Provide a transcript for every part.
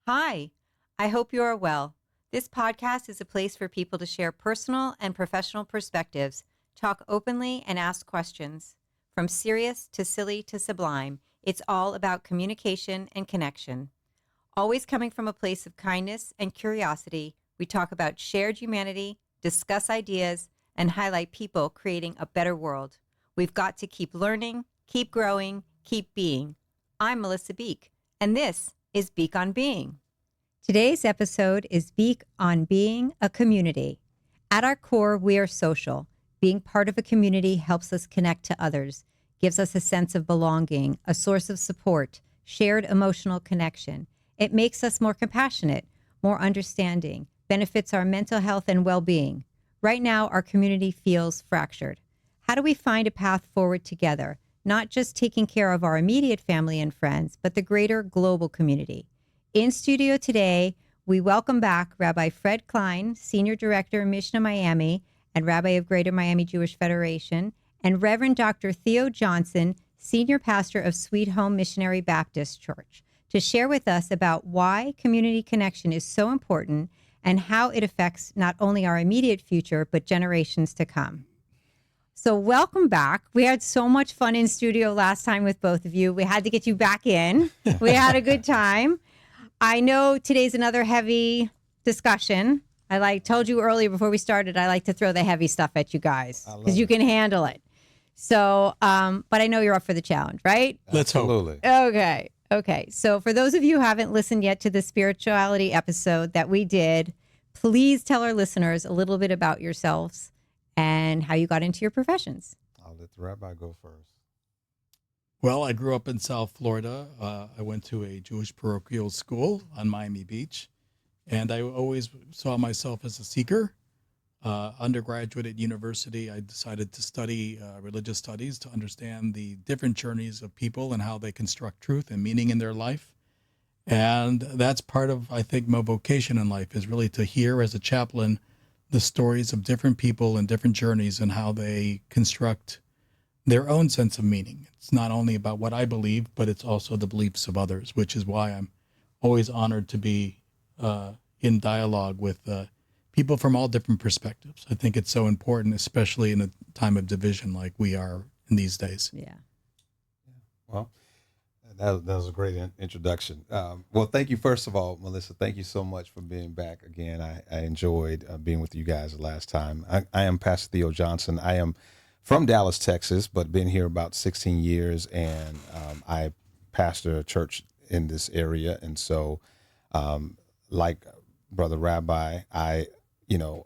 Hi, I hope you are well. This podcast is a place for people to share personal and professional perspectives, talk openly, and ask questions. From serious to silly to sublime, it's all about communication and connection. Always coming from a place of kindness and curiosity, we talk about shared humanity, discuss ideas, and highlight people creating a better world. We've got to keep learning, keep growing, keep being. I'm Melissa Beek, and this is Beek on Being. Today's episode is Beek on Being a Community. At our core, we are social. Being part of a community helps us connect to others, gives us a sense of belonging, a source of support, shared emotional connection. It makes us more compassionate, more understanding, benefits our mental health and well-being. Right now, our community feels fractured. How do we find a path forward together? Not just taking care of our immediate family and friends, but the greater global community. In studio today, we welcome back Rabbi Fred Klein, Senior Director Mishnah Miami and Rabbi of Greater Miami Jewish Federation, and Reverend Dr. Theo Johnson, Senior Pastor of Sweet Home Missionary Baptist Church, to share with us about why community connection is so important and how it affects not only our immediate future, but generations to come. So welcome back. We had so much fun in studio last time with both of you. We had to get you back in. We had a good time. I know today's another heavy discussion. I told you earlier before we started, I like to throw the heavy stuff at you guys because you can handle it. So, but I know you're up for the challenge, right? Let's hope. Okay. So for those of you who haven't listened yet to the spirituality episode that we did, please tell our listeners a little bit about yourselves and how you got into your professions. I'll let the rabbi go first. Well, I grew up in South Florida. I went to a Jewish parochial school on Miami Beach, and I always saw myself as a seeker. Undergraduate at university, I decided to study religious studies to understand the different journeys of people and how they construct truth and meaning in their life. And that's part of, I think, my vocation in life is really to hear as a chaplain the stories of different people and different journeys and how they construct their own sense of meaning. It's not only about what I believe, but it's also the beliefs of others, which is why I'm always honored to be in dialogue with people from all different perspectives. I think it's so important, especially in a time of division like we are in these days. Yeah. Well, that was a great introduction. Well, thank you, first of all, Melissa. Thank you so much for being back again. I enjoyed being with you guys the last time. I am Pastor Theo Johnson. I am from Dallas, Texas, but been here about 16 years, and I pastor a church in this area. And so, like Brother Rabbi, I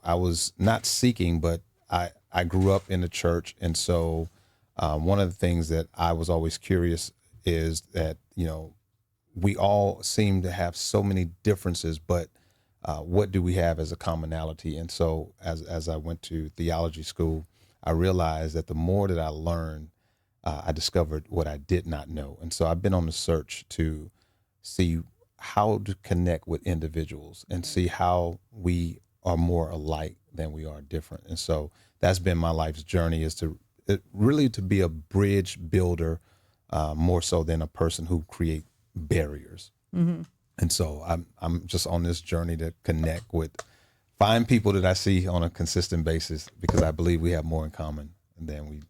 was not seeking, but I grew up in the church. And so one of the things that I was always curious is that, we all seem to have so many differences, but what do we have as a commonality? And so as I went to theology school, I realized that the more that I learned, I discovered what I did not know. And so I've been on the search to see how to connect with individuals and see how we are more alike than we are different. And so that's been my life's journey, is to be a bridge builder, more so than a person who create barriers. Mm-hmm. And so I'm just on this journey to connect with, find people that I see on a consistent basis, because I believe we have more in common than we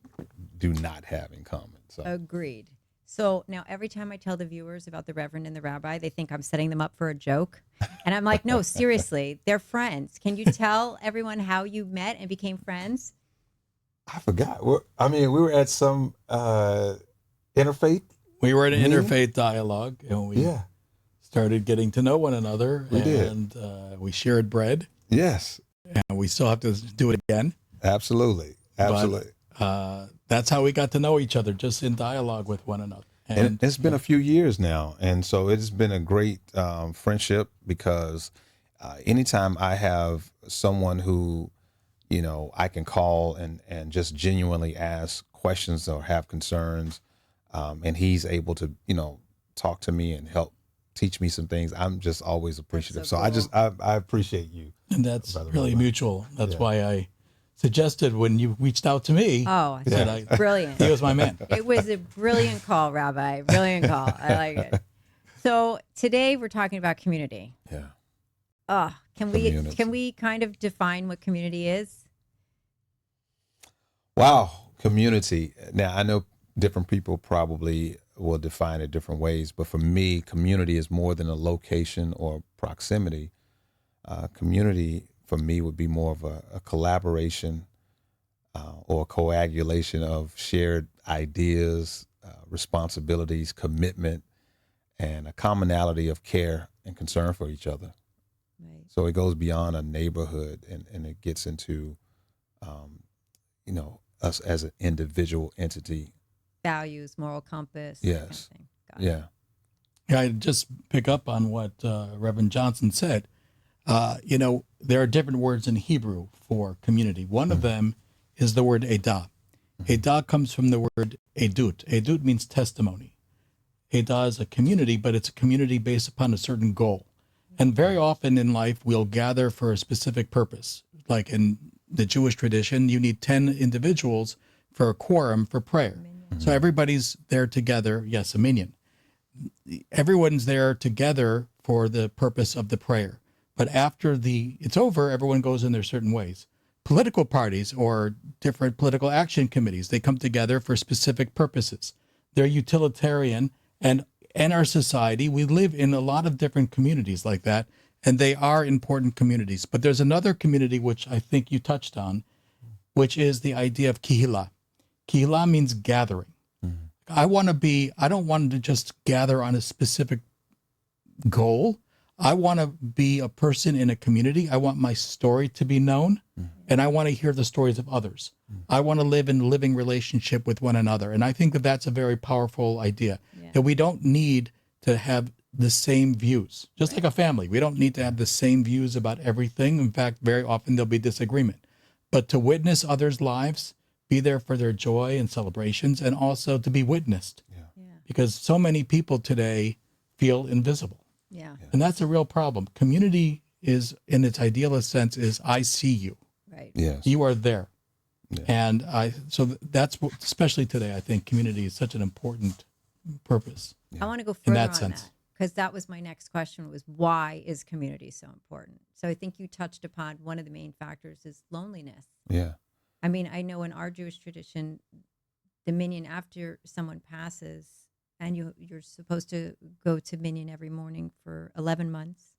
do not have in common. So Agreed. So now every time I tell the viewers about the Reverend and the Rabbi, they think I'm setting them up for a joke. And I'm like, no, seriously, they're friends. Can you tell everyone how you met and became friends? I forgot. We were at some interfaith. We were at an interfaith dialogue, and we started getting to know one another. And we shared bread. Yes. And we still have to do it again. Absolutely. But, that's how we got to know each other, just in dialogue with one another. And it's been a few years now. And so it's been a great friendship, because anytime I have someone who, I can call and just genuinely ask questions or have concerns, and he's able to, talk to me and help teach me some things, I'm just always appreciative. So cool. I appreciate you. And that's really mutual. That's why I suggested when you reached out to me. Oh, that brilliant. He was my man. It was a brilliant call, Rabbi. Brilliant call. I like it. So today we're talking about community. Yeah. Can Community. we kind of define what community is? Wow. Community. Now, I know different people probably will define it different ways, but for me, community is more than a location or proximity. Community for me would be more of a collaboration or coagulation of shared ideas, responsibilities, commitment, and a commonality of care and concern for each other. Right. So it goes beyond a neighborhood and it gets into, us as an individual entity. Values, moral compass. Yes. That kind of thing. Got it. Yeah. Yeah, I just pick up on what Reverend Johnson said. There are different words in Hebrew for community. One of them is the word edah. Edah comes from the word edut. Edut means testimony. Edah is a community, but it's a community based upon a certain goal. And very often in life, we'll gather for a specific purpose. Like in the Jewish tradition, you need 10 individuals for a quorum for prayer. So everybody's there together. Yes, a minyan. Everyone's there together for the purpose of the prayer. But after it's over, everyone goes in their certain ways. Political parties or different political action committees, they come together for specific purposes. They're utilitarian, and in our society, we live in a lot of different communities like that, and they are important communities. But there's another community which I think you touched on, which is the idea of kihila. Kihila means gathering. I don't want to just gather on a specific goal. I want to be a person in a community. I want my story to be known, and I want to hear the stories of others. I want to live in living relationship with one another. And I think that that's a very powerful idea, that we don't need to have the same views. Just like a family, we don't need to have the same views about everything. In fact, very often there'll be disagreement. But to witness others' lives, be there for their joy and celebrations, and also to be witnessed. Because so many people today feel invisible. Yeah. And that's a real problem. Community is, in its idealist sense, is I see you. Right. Yes. You are there. Yeah. And that's what, especially today, I think community is such an important purpose. I want to go In further that on sense. that, because that was my next question, was why is community so important? So I think you touched upon one of the main factors is loneliness. Yeah. I mean, I know in our Jewish tradition, the minyan, after someone passes, and you're supposed to go to minyan every morning for 11 months.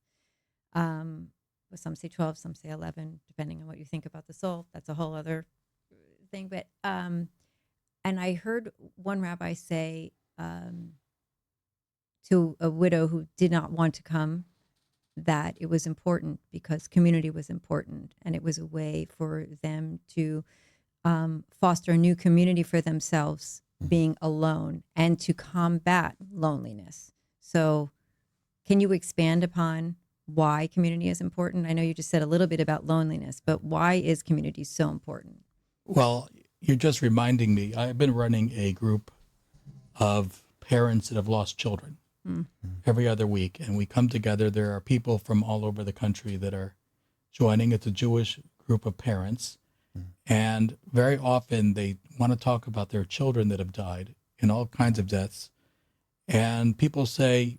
But some say 12, some say 11, depending on what you think about the soul. That's a whole other thing. But and I heard one rabbi say to a widow who did not want to come that it was important because community was important, and it was a way for them to foster a new community for themselves, being alone, and to combat loneliness. So can you expand upon why community is important? I know you just said a little bit about loneliness, but why is community so important? Well, you're just reminding me, I've been running a group of parents that have lost children every other week, and we come together. There are people from all over the country that are joining. It's a Jewish group of parents, and very often they want to talk about their children that have died in all kinds of deaths, and people say,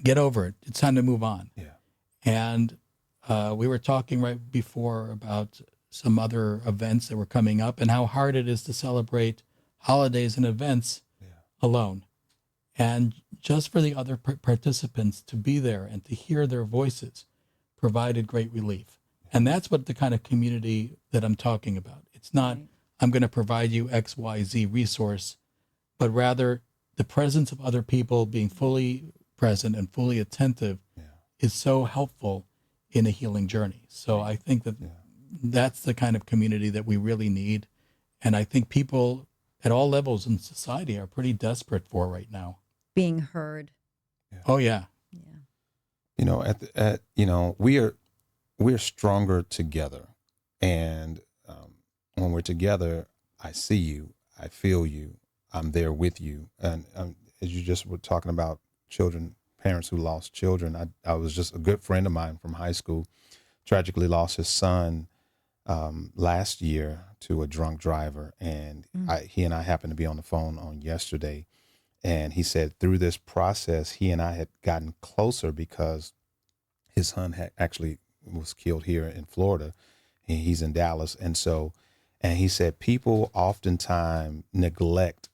get over it. It's time to move on. Yeah. And we were talking right before about some other events that were coming up and how hard it is to celebrate holidays and events alone. And just for the other participants to be there and to hear their voices provided great relief. And that's what the kind of community that I'm talking about. It's not, I'm going to provide you X, Y, Z resource, but rather the presence of other people being fully present and fully attentive is so helpful in a healing journey. So I think that that's the kind of community that we really need. And I think people at all levels in society are pretty desperate for right now. Being heard. Oh, yeah. Yeah. We're stronger together. And when we're together, I see you, I feel you, I'm there with you. And as you just were talking about children, parents who lost children, I was just a good friend of mine from high school, tragically lost his son last year to a drunk driver. And he and I happened to be on the phone on yesterday. And he said through this process, he and I had gotten closer because his son had actually was killed here in Florida. He's in Dallas. And he said people oftentimes neglect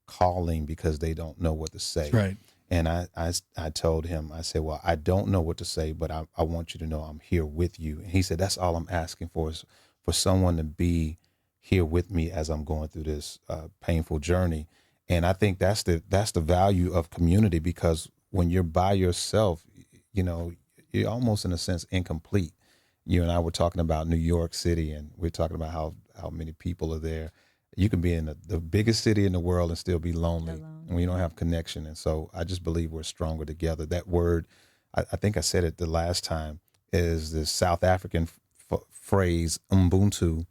calling because they don't know what to say. That's right. And I told him, I said, well, I don't know what to say, but I want you to know I'm here with you. And he said, that's all I'm asking for, is for someone to be here with me as I'm going through this painful journey. And I think that's the value of community, because when you're by yourself, you're almost in a sense incomplete. You and I were talking about New York City, and we're talking about how many people are there. You can be in the biggest city in the world and still be lonely when you don't have connection. And so I just believe we're stronger together. That word, I think I said it the last time, is the South African phrase Ubuntu,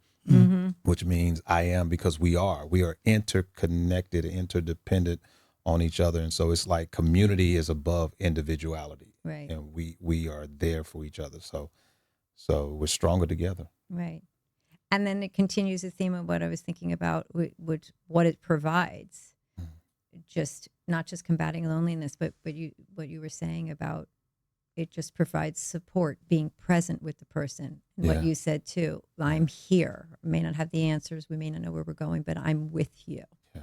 which means I am, because we are interconnected, interdependent on each other. And so it's like community is above individuality. Right. And we are there for each other. So we're stronger together. Right. And then it continues the theme of what I was thinking about, which what it provides, just not just combating loneliness, but what you were saying about it just provides support, being present with the person. And what you said too, I'm here. I may not have the answers. We may not know where we're going, but I'm with you. Yeah.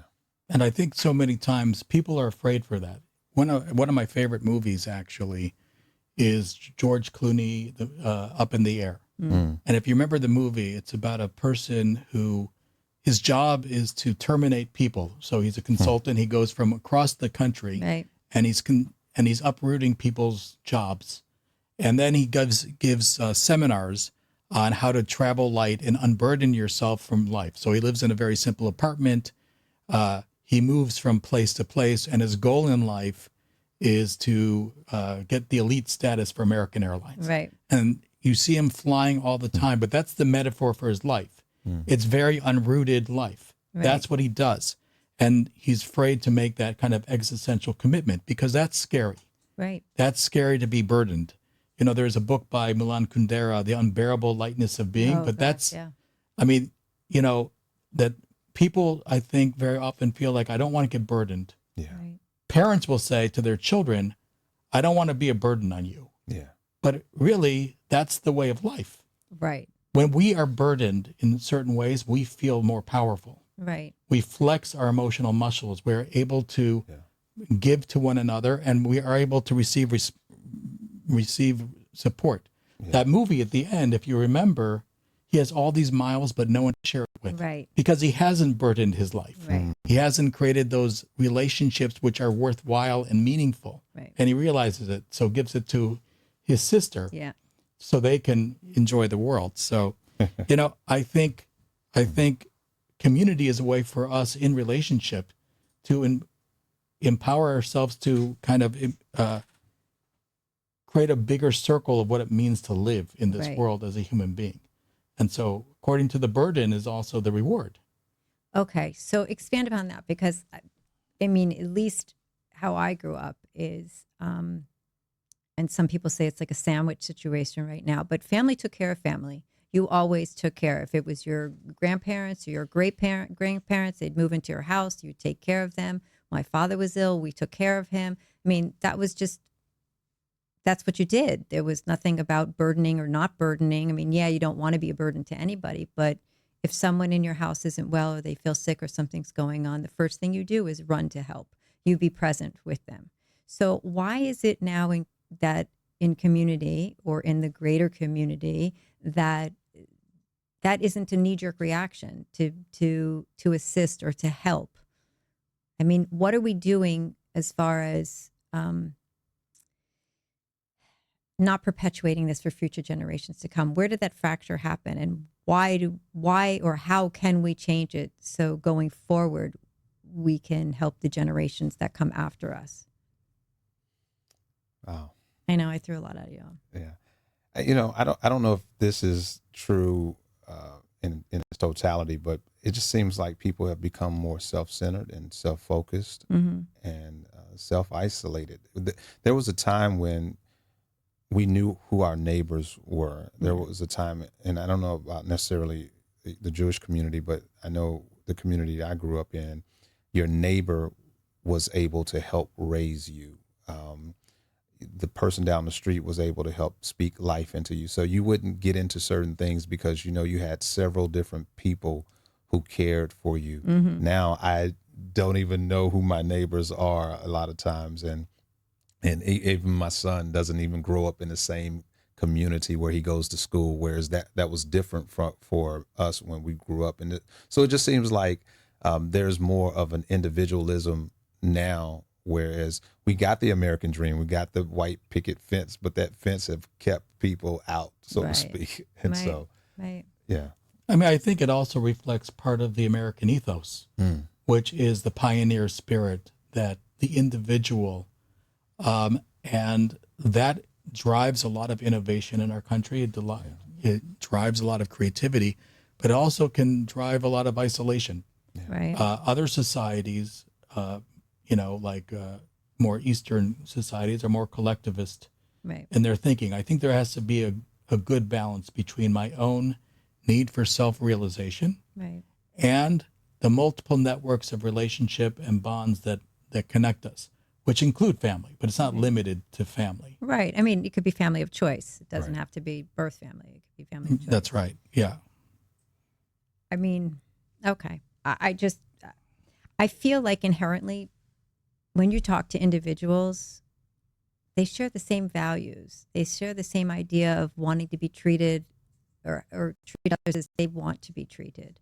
And I think so many times people are afraid for that. One of my favorite movies actually is George Clooney, Up in the Air. And if you remember the movie, it's about a person who his job is to terminate people. So he's a consultant. He goes from across the country, Right. and he's uprooting people's jobs. And then he gives seminars on how to travel light and unburden yourself from life. So he lives in a very simple apartment. He moves from place to place, and his goal in life is to get the elite status for American Airlines. Right. And you see him flying all the time, but that's the metaphor for his life. It's very unrooted life. Right. That's what he does. And he's afraid to make that kind of existential commitment because that's scary. Right. That's scary to be burdened. There's a book by Milan Kundera, The Unbearable Lightness of Being, but that's, I mean, that people, I think, very often feel like, I don't want to get burdened. Yeah. Right. Parents will say to their children, I don't want to be a burden on you. Yeah. But really, that's the way of life. Right. When we are burdened in certain ways, we feel more powerful. Right. We flex our emotional muscles. We're able to give to one another, and we are able to receive support. Yeah. That movie at the end, if you remember, he has all these miles, but no one to share it with. Right. Because he hasn't burdened his life. Right. He hasn't created those relationships which are worthwhile and meaningful. Right. And he realizes it, so gives it to his sister. Yeah. So they can enjoy the world. So, I think community is a way for us in relationship to empower ourselves to kind of create a bigger circle of what it means to live in this world as a human being. And so, according to the burden is also the reward. Okay. So expand upon that, because I mean, at least how I grew up is, and some people say it's like a sandwich situation right now, but family took care of family. You always took care. If it was your grandparents or your grandparents, they'd move into your house. You'd take care of them. My father was ill. We took care of him. I mean, that's what you did. There was nothing about burdening or not burdening. I mean, you don't want to be a burden to anybody, but if someone in your house isn't well or they feel sick or something's going on, the first thing you do is run to help. You be present with them. So why is it now that in community or in the greater community that isn't a knee-jerk reaction to assist or to help? I mean, what are we doing as far as not perpetuating this for future generations to come? Where did that fracture happen, and why or how can we change it so going forward we can help the generations that come after us? Wow. I know I threw a lot at you. Yeah. I don't know if this is true in its totality, but it just seems like people have become more self-centered and self-focused and self-isolated. There was a time when we knew who our neighbors were. There was a time, and I don't know about necessarily the Jewish community, but I know the community I grew up in, your neighbor was able to help raise you. The person down the street was able to help speak life into you. So you wouldn't get into certain things because, you had several different people who cared for you. Mm-hmm. Now I don't even know who my neighbors are a lot of times. And even my son doesn't even grow up in the same community where he goes to school, whereas that was different for us when we grew up in it. So it just seems like there's more of an individualism now, whereas we got the American dream, we got the white picket fence, but that fence have kept people out, so to Right. speak. And Right. so, Right. yeah. I mean, I think it also reflects part of the American ethos, which is the pioneer spirit, that the individual, and that drives a lot of innovation in our country. It drives a lot of creativity, but it also can drive a lot of isolation. Right. Other societies, like more Eastern societies, are more collectivist Right. in their thinking. I think there has to be a good balance between my own need for self-realization Right. and the multiple networks of relationship and bonds that connect us, which include family, but it's not limited to family. Right. I mean, it could be family of choice. It doesn't Right. have to be birth family. It could be family of choice. That's right. Yeah. I mean, okay. I feel like inherently when you talk to individuals, they share the same values. They share the same idea of wanting to be treated or treat others as they want to be treated.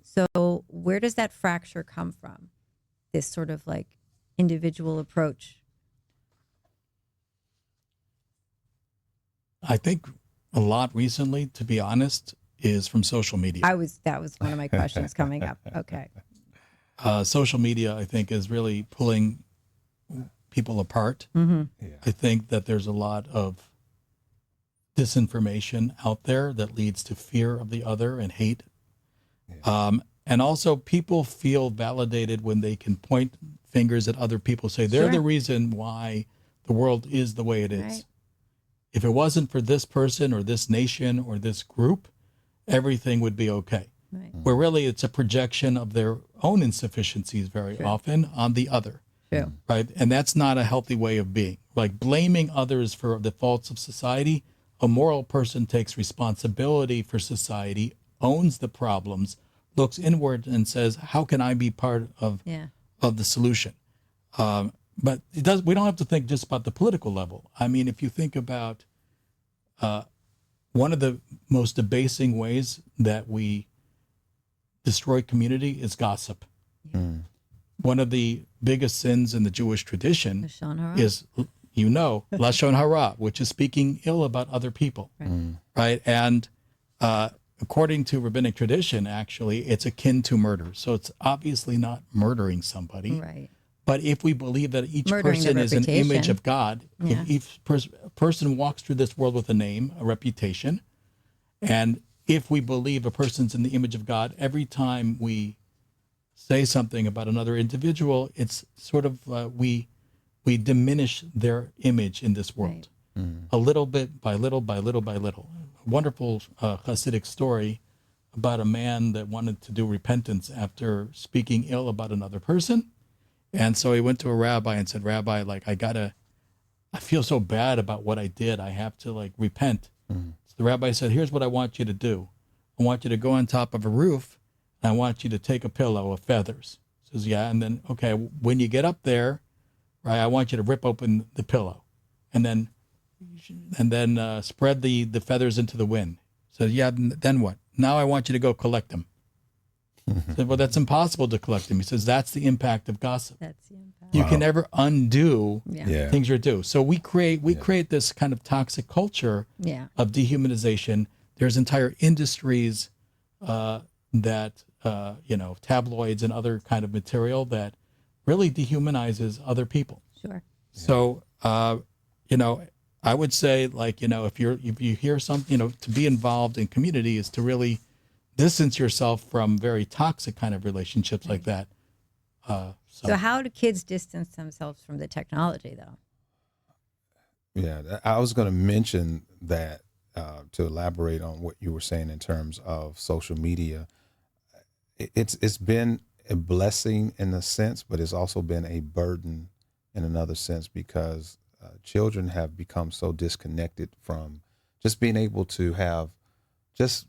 So where does that fracture come from? This sort of like individual approach. I think a lot recently, to be honest, is from social media. That was one of my questions coming up. Okay. Social media, I think, is really pulling people apart. Mm-hmm. Yeah. I think that there's a lot of disinformation out there that leads to fear of the other and hate. Yeah. And also people feel validated when they can point fingers at other people, say they're Sure. the reason why the world is the way it is. Right. If it wasn't for this person or this nation or this group, everything would be okay. Right. Where really it's a projection of their own insufficiencies very Sure. often on the other. True. Right. And that's not a healthy way of being. Like blaming others for the faults of society. A moral person takes responsibility for society, owns the problems, looks inward and says, how can I be part of Yeah. the solution? But we don't have to think just about the political level. I mean, if you think about one of the most debasing ways that we destroy community is gossip. One of the biggest sins in the Jewish tradition Lashon hara. is, Lashon hara, which is speaking ill about other people, right? And according to rabbinic tradition, actually, it's akin to murder. So it's obviously not murdering somebody. Right. But if we believe that each Murdering person their is an image reputation. of God, Yeah. if each person walks through this world with a name, a reputation, and if we believe a person's in the image of God, every time we say something about another individual, it's sort of we diminish their image in this world, a little bit by little by little by little. A wonderful Hasidic story about a man that wanted to do repentance after speaking ill about another person. And so he went to a rabbi and said, Rabbi, I feel so bad about what I did. I have to repent. So the rabbi said, here's what I want you to do. I want you to go on top of a roof and I want you to take a pillow of feathers. He says, yeah. And then, okay, when you get up there, right, I want you to rip open the pillow and then spread the feathers into the wind. So yeah, then what? Now I want you to go collect them. I said, well, that's impossible to collect them. He says, that's the impact of gossip. That's the impact. You can never undo Yeah. things you do. So we create this kind of toxic culture Yeah. of dehumanization. There's entire industries that tabloids and other kind of material that really dehumanizes other people. Sure. So I would say if you hear something, to be involved in community is to really distance yourself from very toxic kind of relationships like that. So how do kids distance themselves from the technology, though? Yeah, I was going to mention that to elaborate on what you were saying in terms of social media. It's been a blessing in a sense, but it's also been a burden in another sense because children have become so disconnected from just being able to have just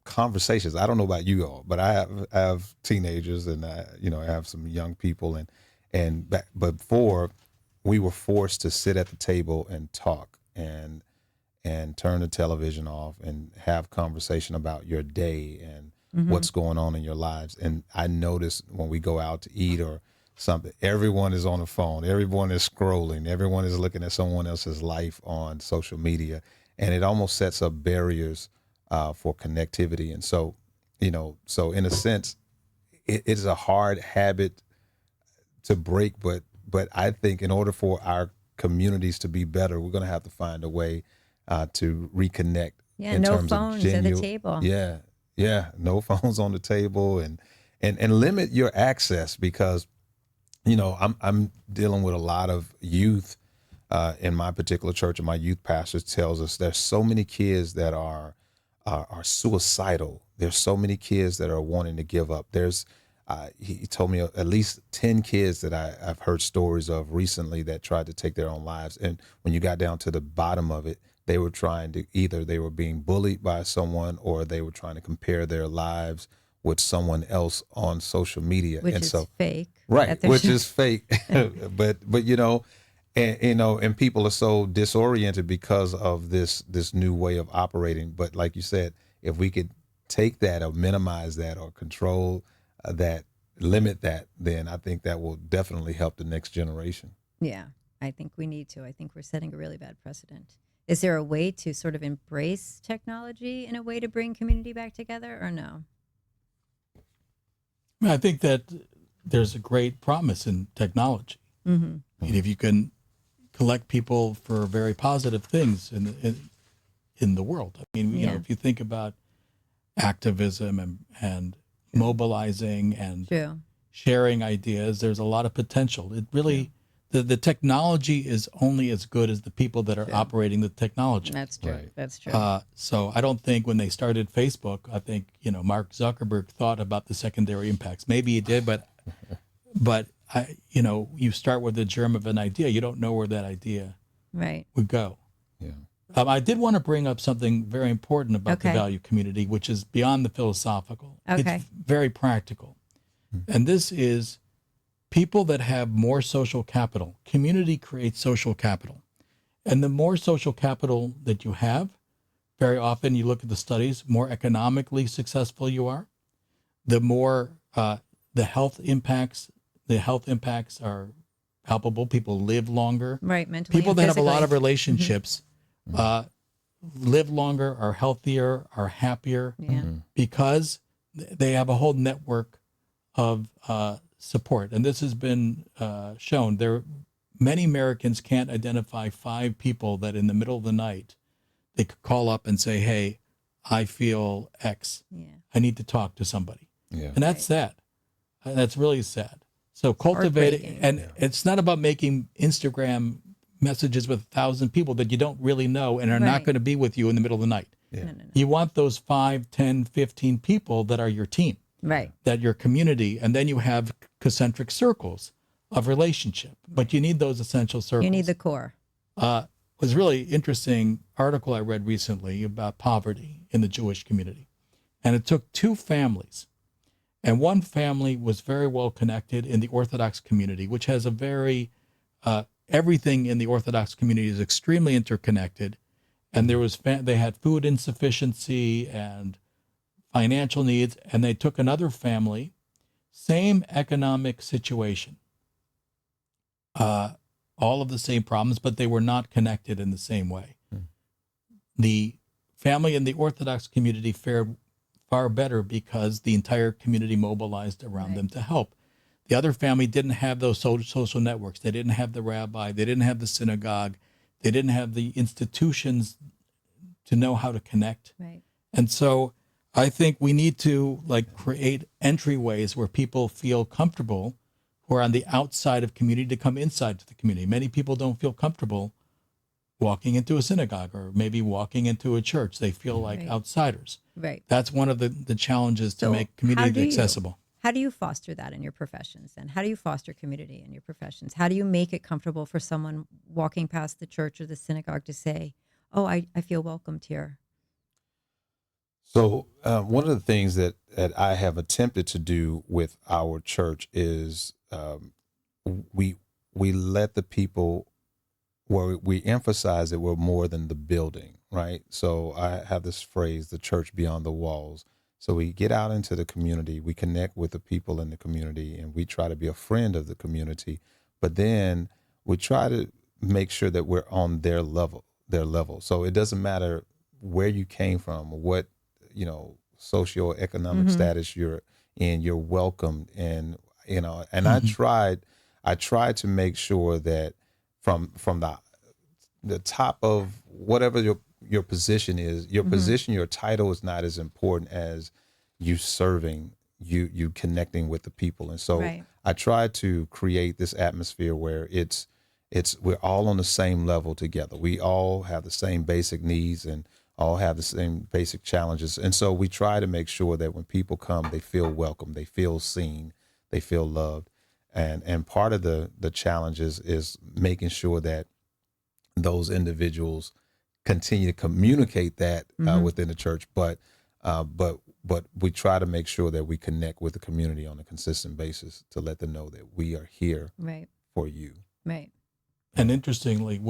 conversations. I don't know about you all, but I have teenagers, and I have some young people, but before we were forced to sit at the table and talk and turn the television off and have conversation about your day and what's going on in your lives. And I notice when we go out to eat or something, everyone is on the phone, everyone is scrolling, everyone is looking at someone else's life on social media, and it almost sets up barriers for connectivity. And so, so in a sense, it is a hard habit to break, but I think in order for our communities to be better, we're going to have to find a way to reconnect. Yeah, in no terms phones of at the table. Yeah, no phones on the table, and limit your access because, I'm dealing with a lot of youth in my particular church, and my youth pastor tells us there's so many kids that are suicidal. There's so many kids that are wanting to give up. He told me at least 10 kids that I've heard stories of recently that tried to take their own lives. And when you got down to the bottom of it, they were trying to either they were being bullied by someone or they were trying to compare their lives with someone else on social media. Which is fake. Right, which is fake. but and people are so disoriented because of this new way of operating. But like you said, if we could take that or minimize that or control that, limit that, then I think that will definitely help the next generation. Yeah, I think we need to. I think we're setting a really bad precedent. Is there a way to sort of embrace technology in a way to bring community back together, or no? I think that there's a great promise in technology. Mm-hmm. And if you can collect people for very positive things in the world. I mean, if you think about activism and mobilizing and sharing ideas, there's a lot of potential. It really, the technology is only as good as the people that are operating the technology. That's true. Right. That's true. So I don't think when they started Facebook, I think, Mark Zuckerberg thought about the secondary impacts. Maybe he did, but you start with the germ of an idea. You don't know where that idea would go. Yeah. I did want to bring up something very important about the value community, which is beyond the philosophical. Okay. It's very practical. And this is people that have more social capital. Community creates social capital. And the more social capital that you have, very often you look at the studies, more economically successful you are, the more the health impacts are palpable. People live longer. Right, mentally. People and that have a physically. lot of relationships live longer, are healthier, are happier, because they have a whole network of support. And this has been shown. Many Americans can't identify 5 people that in the middle of the night they could call up and say, "Hey, I feel X. I need to talk to somebody." Yeah. And that's sad. That's really sad. So cultivating, and it's not about making Instagram messages with 1,000 people that you don't really know and are not going to be with you in the middle of the night. Yeah. No. You want those 5, 10, 15 people that are your team, that your community, and then you have concentric circles of relationship. But you need those essential circles. You need the core. It was a really interesting article I read recently about poverty in the Jewish community. And it took 2 families. And one family was very well connected in the Orthodox community, which has a very, everything in the Orthodox community is extremely interconnected. And they had food insufficiency and financial needs. And they took another family, same economic situation, all of the same problems, but they were not connected in the same way. The family in the Orthodox community fared far better because the entire community mobilized around them to help. The other family didn't have those social networks. They didn't have the rabbi. They didn't have the synagogue. They didn't have the institutions to know how to connect. Right. And so I think we need to create entryways where people feel comfortable who are on the outside of community to come inside to the community. Many people don't feel comfortable walking into a synagogue or maybe walking into a church. They feel like outsiders. Right. That's one of the challenges to make community accessible. How do you foster that in your professions? And how do you foster community in your professions? How do you make it comfortable for someone walking past the church or the synagogue to say, oh, I feel welcomed here? So one of the things that I have attempted to do with our church is we let the people, where we emphasize that we're more than the building, right? So I have this phrase, the church beyond the walls. So we get out into the community, we connect with the people in the community, and we try to be a friend of the community. But then we try to make sure that we're on their level. So it doesn't matter where you came from, or what, socioeconomic status you're in, you're welcomed. And, and I tried to make sure that from the top of whatever your position is, your position, your title is not as important as you serving, you connecting with the people. And so Right. I try to create this atmosphere where we're all on the same level together. We all have the same basic needs and all have the same basic challenges. And so we try to make sure that when people come, they feel welcome, they feel seen, they feel loved. And part of the challenges is making sure that those individuals continue to communicate that within the church, but we try to make sure that we connect with the community on a consistent basis to let them know that we are here Right. for you. Right. And interestingly,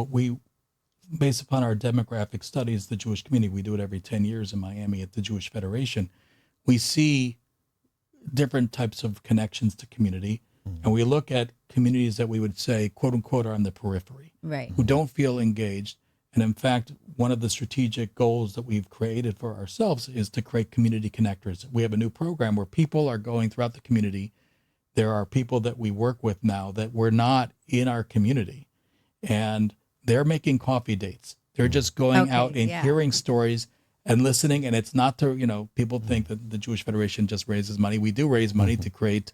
based upon our demographic studies, the Jewish community, we do it every 10 years in Miami at the Jewish Federation, we see different types of connections to community. And we look at communities that we would say, quote unquote, are on the periphery, Right. who don't feel engaged. And in fact, one of the strategic goals that we've created for ourselves is to create community connectors. We have a new program where people are going throughout the community. There are people that we work with now that were not in our community, and they're making coffee dates. They're just going Okay, out and yeah. hearing stories and listening. And it's not to, people think that the Jewish Federation just raises money. We do raise money to create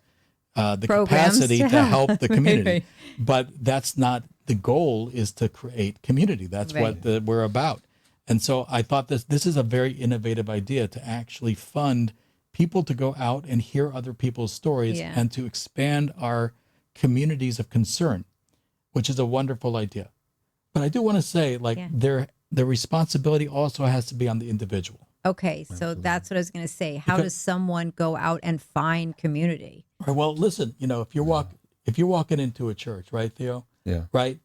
the Programs capacity to to help the Right, community. right. But that's not the goal, is to create community. That's Right. what we're about. And so I thought this is a very innovative idea, to actually fund people to go out and hear other people's stories Yeah. and to expand our communities of concern, which is a wonderful idea. But I do want to say, Yeah. the responsibility also has to be on the individual. Okay. So that's what I was going to say. How Because- does someone go out and find community? All right, well, listen, if you're walking into a church, right, Theo? Yeah. Right?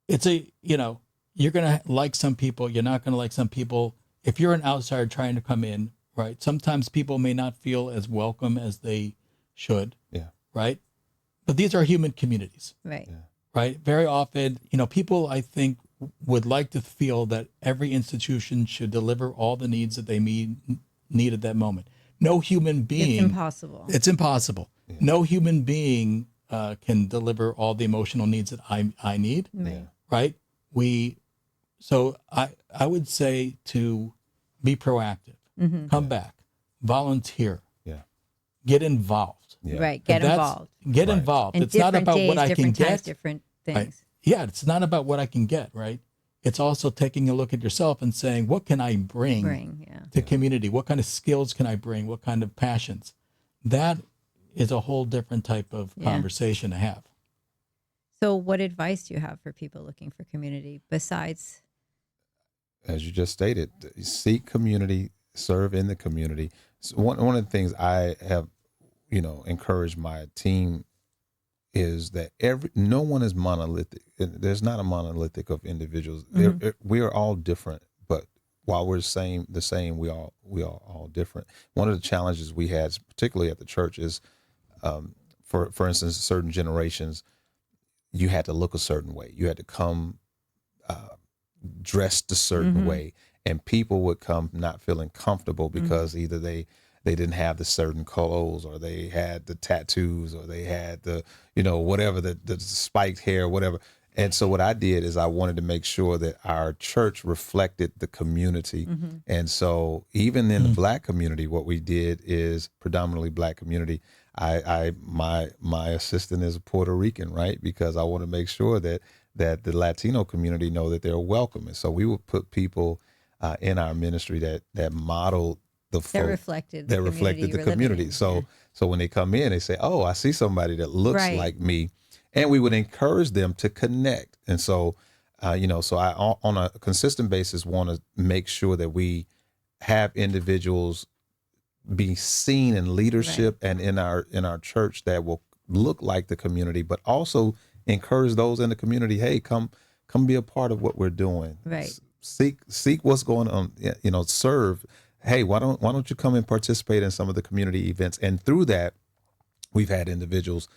It's you're going to like some people, you're not going to like some people. If you're an outsider trying to come in, right? Sometimes people may not feel as welcome as they should, Yeah. right? But these are human communities, Right. Yeah. right? Very often, people, I think, would like to feel that every institution should deliver all the needs that they need at that moment. No human being. It's impossible. It's impossible. Yeah. No human being can deliver all the emotional needs that I need, Right. right? So I would say to be proactive, come back, volunteer, Yeah. get involved. Yeah. Right. Get That's- involved. Get Right. involved. And It's not different about days, what I can different times, get. different things. Right. Yeah, it's not about what I can get, right? It's also taking a look at yourself and saying, what can I bring Yeah. to community? What kind of skills can I bring? What kind of passions? That is a whole different type of Yeah. conversation to have. So what advice do you have for people looking for community besides? As you just stated, seek community, serve in the community. So one of the things I have, encouraged my team is that no one is monolithic. There's not a monolithic of individuals. We are all different, but while we're the same, we are all different. One of the challenges we had, particularly at the church, is, for instance, certain generations, you had to look a certain way. You had to come dressed a certain way, and people would come not feeling comfortable because either they didn't have the certain clothes, or they had the tattoos, or they had the whatever, the spiked hair, whatever. And so what I did is I wanted to make sure that our church reflected the community. And so even in the Black community, what we did is predominantly Black community. My assistant is a Puerto Rican, right? Because I want to make sure that the Latino community know that they're welcome. And so we would put people in our ministry that modeled the That folk reflected that reflected the community. So when they come in, they say, "Oh, I see somebody that looks Right. like me," and we would encourage them to connect. And so, so I on a consistent basis want to make sure that we have individuals be seen in leadership and in our church that will look like the community, but also encourage those in the community. Hey, come be a part of what we're doing. Right. Seek what's going on. Serve. Hey, why don't you come and participate in some of the community events? And through that, we've had individuals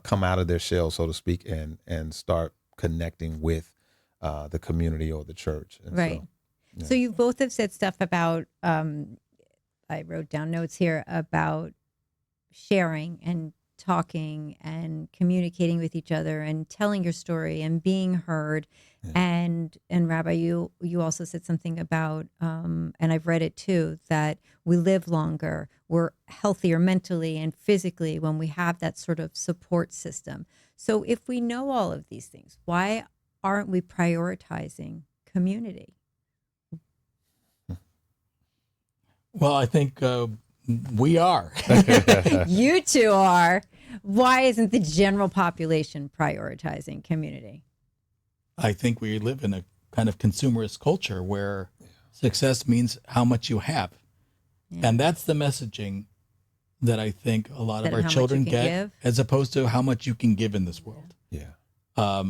come out of their shell, so to speak, and start connecting with the community or the church. And Right. So you both have said stuff about, I wrote down notes here about sharing and talking and communicating with each other and telling your story and being heard. And Rabbi, you also said something about, and I've read it too, that we live longer, we're healthier mentally and physically when we have that sort of support system. So if we know all of these things, why aren't we prioritizing community? Well, I think we are. You two are. Why isn't the general population prioritizing community? I think we live in a kind of consumerist culture where success means how much you have. Yeah. And that's the messaging that I think a lot of our children get, as opposed to how much you can give in this world. Yeah.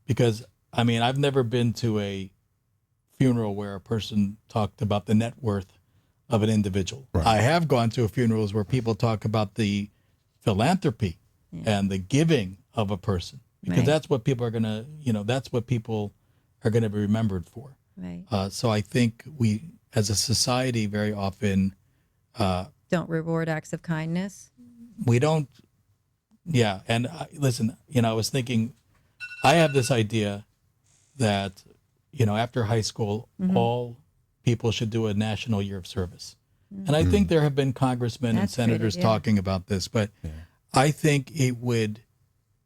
Because, I mean, I've never been to a funeral where a person talked about the net worth of an individual. Right. I have gone to funerals where people talk about the philanthropy and the giving of a person, because that's what people are going to, that's what people are going to be remembered for. Right. So I think we, as a society, very often don't reward acts of kindness. We don't. Yeah. And listen, I was thinking, I have this idea that, after high school, all people should do a national year of service. And I think there have been congressmen and senators talking about this, but I think it would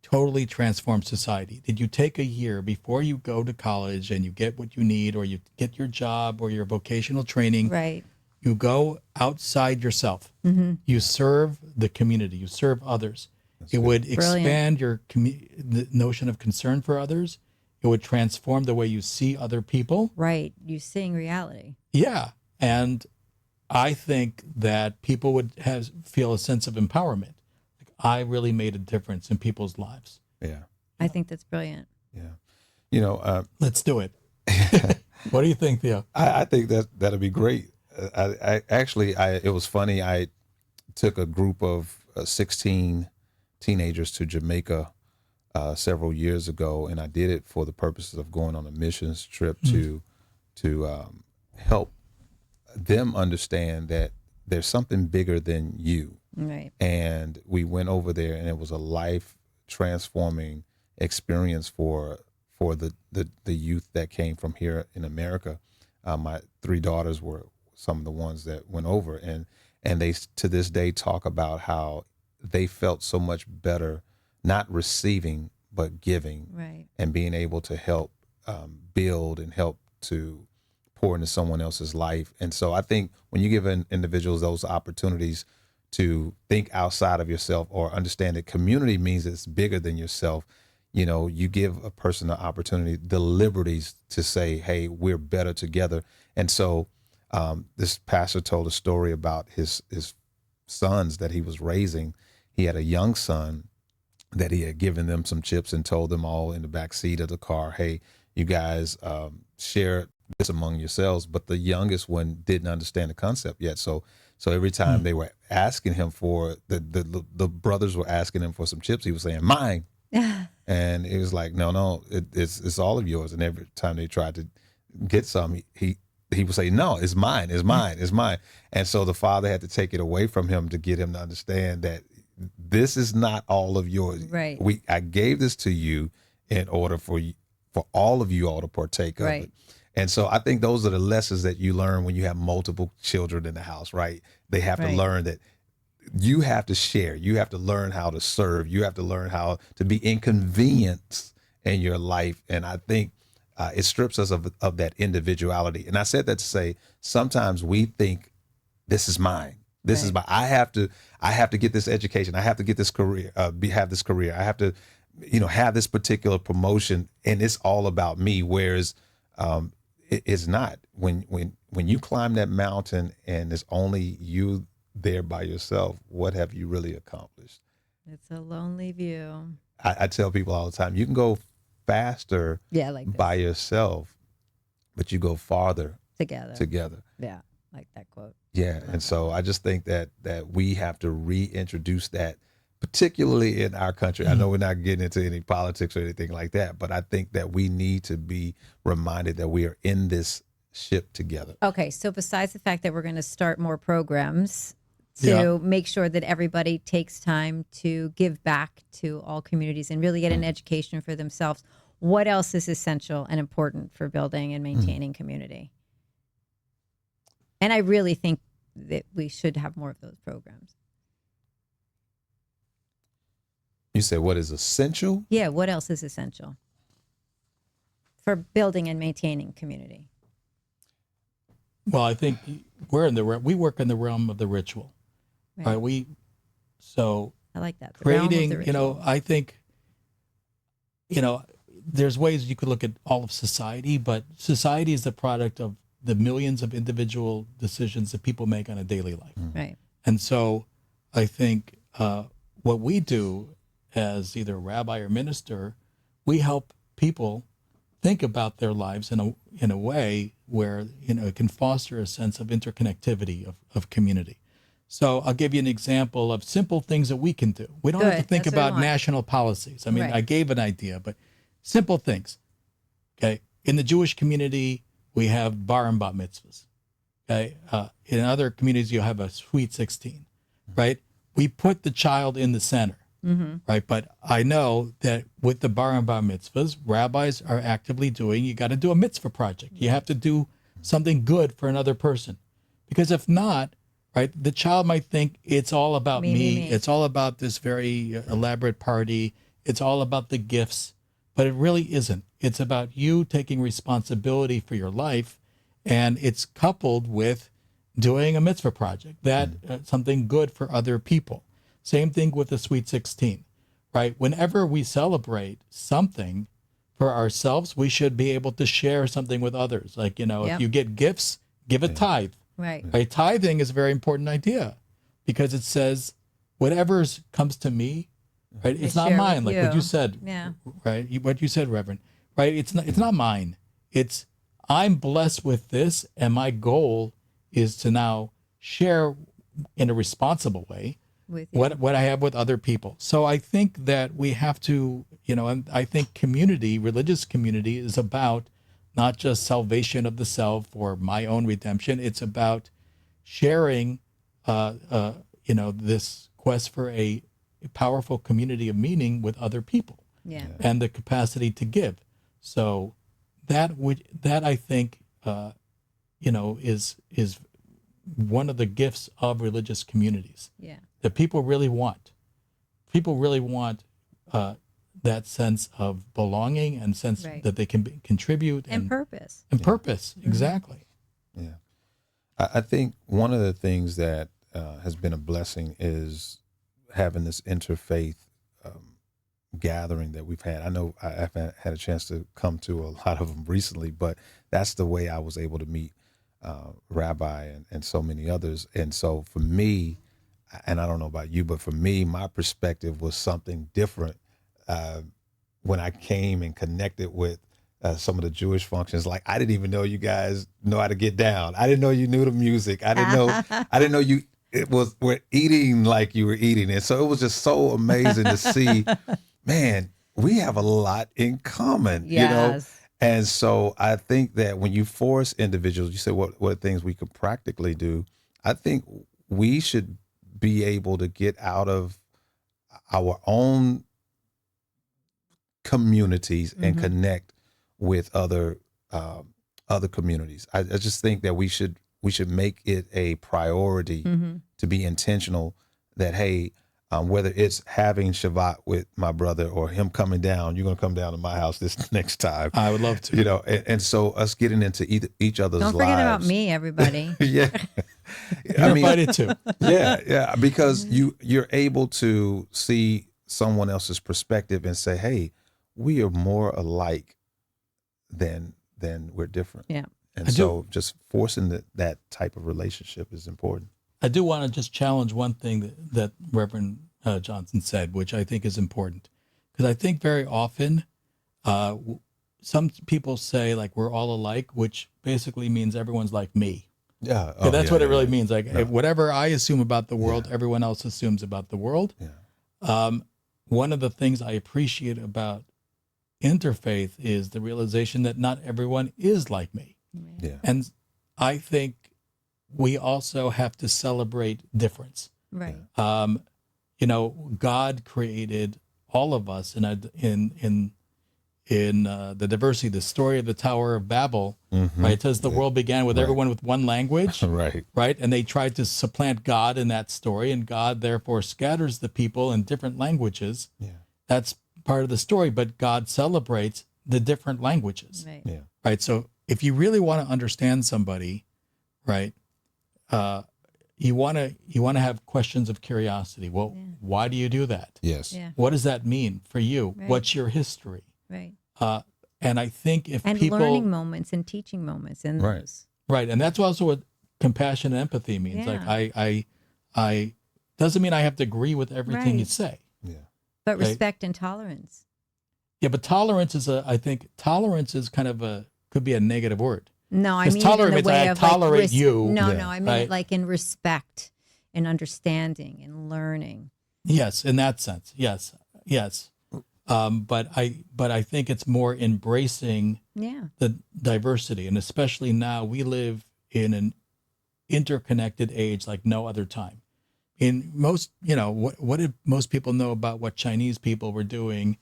totally transform society. Did you take a year before you go to college and you get what you need, or you get your job or your vocational training? Right. You go outside yourself. You serve the community. You serve others. It would expand your the notion of concern for others. It would transform the way you see other people. Right. You seeing reality. Yeah. And I think that people would feel a sense of empowerment. Like, I really made a difference in people's lives. Yeah. I think that's brilliant. Yeah. Let's do it. What do you think, Theo? I think that'd be great. It was funny. I took a group of 16 teenagers to Jamaica several years ago, and I did it for the purposes of going on a missions trip to help them understand that there's something bigger than you. Right. And we went over there, and it was a life transforming experience for the youth that came from here in America. My 3 daughters were some of the ones that went over, and they to this day talk about how they felt so much better not receiving but giving, right, and being able to help build and help to pour into someone else's life. And so I think when you give individuals those opportunities to think outside of yourself, or understand that community means it's bigger than yourself, you give a person the opportunity, the liberties to say, hey, we're better together. And so this pastor told a story about his sons that he was raising. He had a young son that he had given them some chips and told them all in the back seat of the car, hey, you guys share this among yourselves. But the youngest one didn't understand the concept yet. So every time they were asking him for, the brothers were asking him for some chips, he was saying, mine. And he was like, no, it's all of yours. And every time they tried to get some, he would say, no, it's mine, it's mine, it's mine. And so the father had to take it away from him to get him to understand that this is not all of yours. Right. I gave this to you in order for all of you all to partake of it. And so I think those are the lessons that you learn when you have multiple children in the house, right? They have to learn that you have to share. You have to learn how to serve. You have to learn how to be inconvenienced in your life. And I think it strips us of that individuality. And I said that to say, sometimes we think this is mine. This is I have to get this education. I have to get this career, have this career. I have to, have this particular promotion, and it's all about me. Whereas it's not. When you climb that mountain and it's only you there by yourself, what have you really accomplished? It's a lonely view. I tell people all the time, you can go faster by yourself, but you go farther together. Yeah, like that quote. Yeah, and so I just think that we have to reintroduce that, particularly in our country. I know we're not getting into any politics or anything like that, but I think that we need to be reminded that we are in this ship together. Okay, so besides the fact that we're going to start more programs to make sure that everybody takes time to give back to all communities and really get an education for themselves, what else is essential and important for building and maintaining community? And I really think that we should have more of those programs. You said what is essential? Yeah, what else is essential for building and maintaining community? Well, I think we work in the realm of the ritual, right? I like that. Creating, I think, there's ways you could look at all of society, but society is the product of the millions of individual decisions that people make on a daily life. Right. And so I think what we do as either rabbi or minister, we help people think about their lives in a way where it can foster a sense of interconnectivity of community. So I'll give you an example of simple things that we can do. We don't have to think about national policies. I mean, I gave an idea, but simple things. Okay, in the Jewish community, we have bar and bat mitzvahs. Okay, in other communities, you have a sweet 16, right? We put the child in the center. Right. But I know that with the bar and bar mitzvahs, rabbis are actively you got to do a mitzvah project. You have to do something good for another person. Because if not, right, the child might think it's all about me. It's all about this very elaborate party. It's all about the gifts. But it really isn't. It's about you taking responsibility for your life. And it's coupled with doing a mitzvah project, something good for other people. Same thing with the Sweet 16, right? Whenever we celebrate something for ourselves, we should be able to share something with others. Like, if you get gifts, give a tithe. Right. Tithing is a very important idea because it says, whatever comes to me, right? It's not mine. Like what you said, right? What you said, Reverend, right? It's not mine. It's, I'm blessed with this, and my goal is to now share in a responsible way what I have with other people. So I think that we have to, and I think religious community is about not just salvation of the self or my own redemption. It's about sharing, this quest for a powerful community of meaning with other people and the capacity to give. So that I think, is one of the gifts of religious communities. Yeah. That people really want. People really want that sense of belonging and sense that they can contribute and purpose. And purpose, exactly. Yeah, I think one of the things that has been a blessing is having this interfaith gathering that we've had. I know I've had a chance to come to a lot of them recently, but that's the way I was able to meet Rabbi and so many others. And so for me, and I don't know about you, but for me, my perspective was something different when I came and connected with some of the Jewish functions. Like, I didn't even know you guys know how to get down. I didn't know you knew the music. I didn't know you we're eating like you were eating. And so it was just so amazing to see, man, we have a lot in common, And so I think that when you force individuals, you say what things we could practically do, I think we should be able to get out of our own communities and connect with other communities. I just think that we should make it a priority to be intentional that, hey, whether it's having Shabbat with my brother or him coming down, you're going to come down to my house this next time. I would love to. And so us getting into each other's lives. Don't forget about me, everybody. Yeah. You're invited to. Yeah, because you're able to see someone else's perspective and say, hey, we are more alike than we're different. Yeah. And so just forcing that type of relationship is important. I do want to just challenge one thing that Reverend Johnson said, which I think is important. Because I think very often some people say, like, we're all alike, which basically means everyone's like me. Yeah. Okay, that's what it really means. Like, whatever I assume about the world, everyone else assumes about the world. Yeah. One of the things I appreciate about interfaith is the realization that not everyone is like me. Yeah. And I think we also have to celebrate difference. Right. God created all of us in the diversity. The story of the Tower of Babel, right? It says the world began with everyone with one language, right? And they tried to supplant God in that story, and God therefore scatters the people in different languages. Yeah. That's part of the story, but God celebrates the different languages. Right. Yeah. Right. So if you really want to understand somebody, right, you want to have questions of curiosity. Well, why do you do that? Yes. Yeah. What does that mean for you? Right. What's your history? Right. And I think if And people learning moments and teaching moments in those. right, and that's also what compassion and empathy means. Yeah. Like I doesn't mean I have to agree with everything you Right. say. Yeah. But Okay. respect and tolerance. Yeah, but tolerance is kind of could be a negative word. No, I 'Cause mean in tolerate the means way I of tolerate like you. No, Yeah. no, I mean Right. it like in respect and understanding and learning. Yes, in that sense. Yes. But I think it's more embracing Yeah. the diversity, and especially now we live in an interconnected age like no other time. In most, what did most people know about what Chinese people were doing?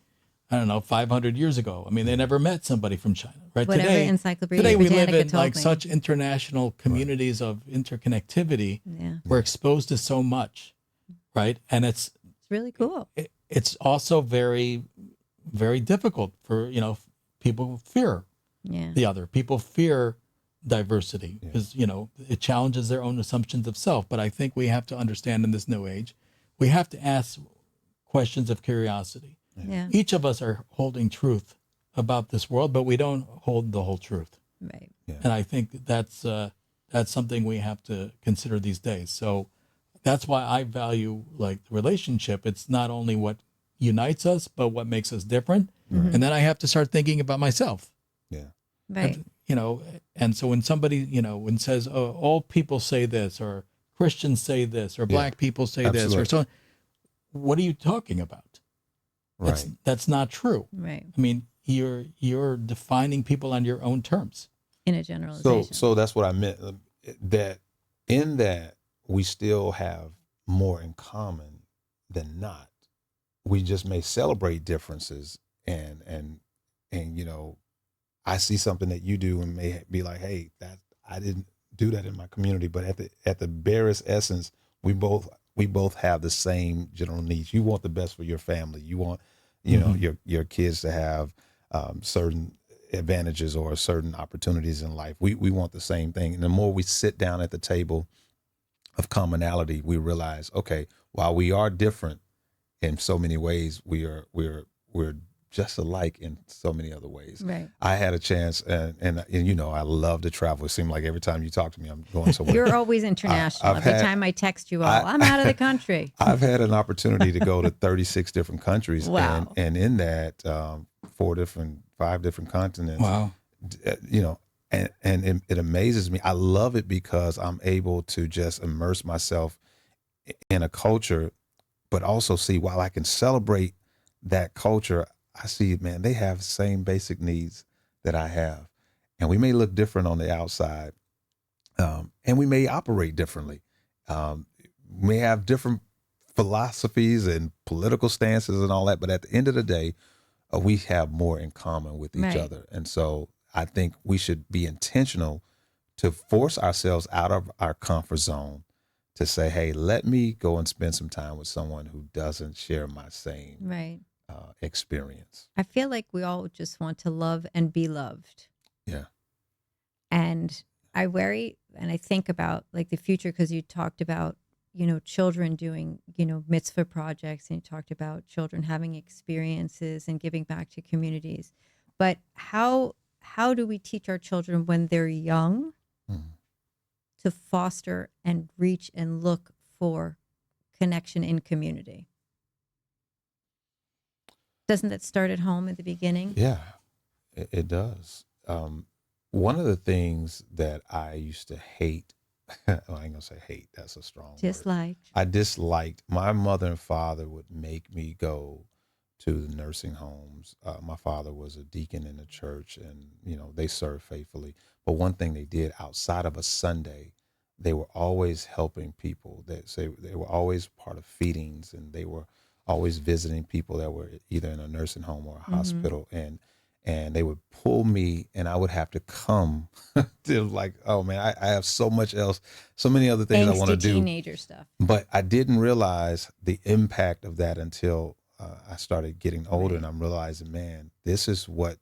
I don't know, 500 years ago. I mean, they never met somebody from China, right? Whatever Encyclopedia today we live Britannica in told like me. such international communities of interconnectivity. Yeah. We're exposed to so much, right? And It's really cool. it's also very, very difficult for, people fear Yeah. the other. People fear diversity because, it challenges their own assumptions of self. But I think we have to understand in this new age, we have to ask questions of curiosity. Yeah. Each of us are holding truth about this world, but we don't hold the whole truth. Right. And I think that's something we have to consider these days. So that's why I value like the relationship. It's not only what unites us, but what makes us different. And then I have to start thinking about myself. Yeah. Right. And so when somebody, when says, oh, all people say this, or Christians say this, or black people say this, or so on, what are you talking about? Right. That's not true. Right. I mean, you're defining people on your own terms. In a generalization. So that's what I meant. That in that we still have more in common than not. We just may celebrate differences, and I see something that you do and may be like, hey, that I didn't do that in my community, but at the barest essence, we both have the same general needs. You want the best for your family. You want, your kids to have certain advantages or certain opportunities in life. We want the same thing. And the more we sit down at the table of commonality, we realize, okay, while we are different in so many ways, we're just alike in so many other ways. Right. I had a chance, and I love to travel. It seemed like every time you talk to me, I'm going somewhere. You're always international. Every time I text you I'm out of the country. I've had an opportunity to go to 36 different countries. Wow. And in that, 5 different continents. Wow. And it amazes me. I love it because I'm able to just immerse myself in a culture, but also see, while I can celebrate that culture, I see, man, they have the same basic needs that I have. And we may look different on the outside, and we may operate differently. We may have different philosophies and political stances and all that, but at the end of the day, we have more in common with each other. And so I think we should be intentional to force ourselves out of our comfort zone to say, hey, let me go and spend some time with someone who doesn't share my same experience. I feel like we all just want to love and be loved. Yeah. And I worry and I think about like the future, because you talked about, children doing, mitzvah projects, and you talked about children having experiences and giving back to communities. But how do we teach our children when they're young Mhm. to foster and reach and look for connection in community? Doesn't that start at home at the beginning? Yeah, it does. One of the things that I used to hate, well, I ain't gonna say hate, that's a strong Just word. like, I disliked, my mother and father would make me go to the nursing homes. My father was a deacon in the church, and they served faithfully. But one thing they did outside of a Sunday, they were always helping people. They were always part of feedings, and they were always visiting people that were either in a nursing home or a mm-hmm. hospital. And they would pull me, and I would have to come to like, oh man, I have so much else, so many other things I want to Angsty do. teenager stuff. But I didn't realize the impact of that until I started getting older, Right. and I'm realizing, man, this is what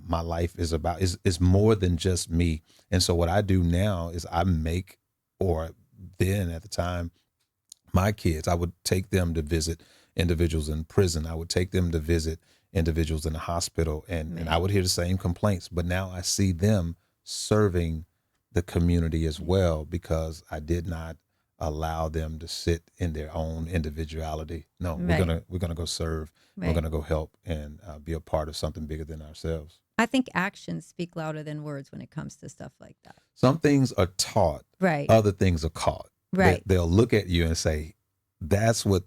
my life is about. Is more than just me. And so what I do now is I make, or then at the time, my kids, I would take them to visit individuals in prison. I would take them to visit individuals in the hospital, and I Right. would hear the same complaints. But now I see them serving the community as well, because I did not allow them to sit in their own individuality. No, Right. we're gonna go serve. We're Right. gonna go help and be a part of something bigger than ourselves. I think actions speak louder than words when it comes to stuff like that. Some things are taught, Right. other things are caught. Right. They'll look at you and say, "That's what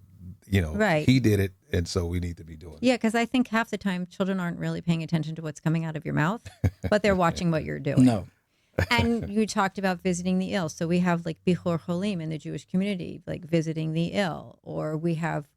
Right. he did it, and so we need to be doing Yeah, because I think half the time children aren't really paying attention to what's coming out of your mouth, but they're watching what you're doing. No. And you talked about visiting the ill. So we have like Bichor Cholim in the Jewish community, like visiting the ill, or we have,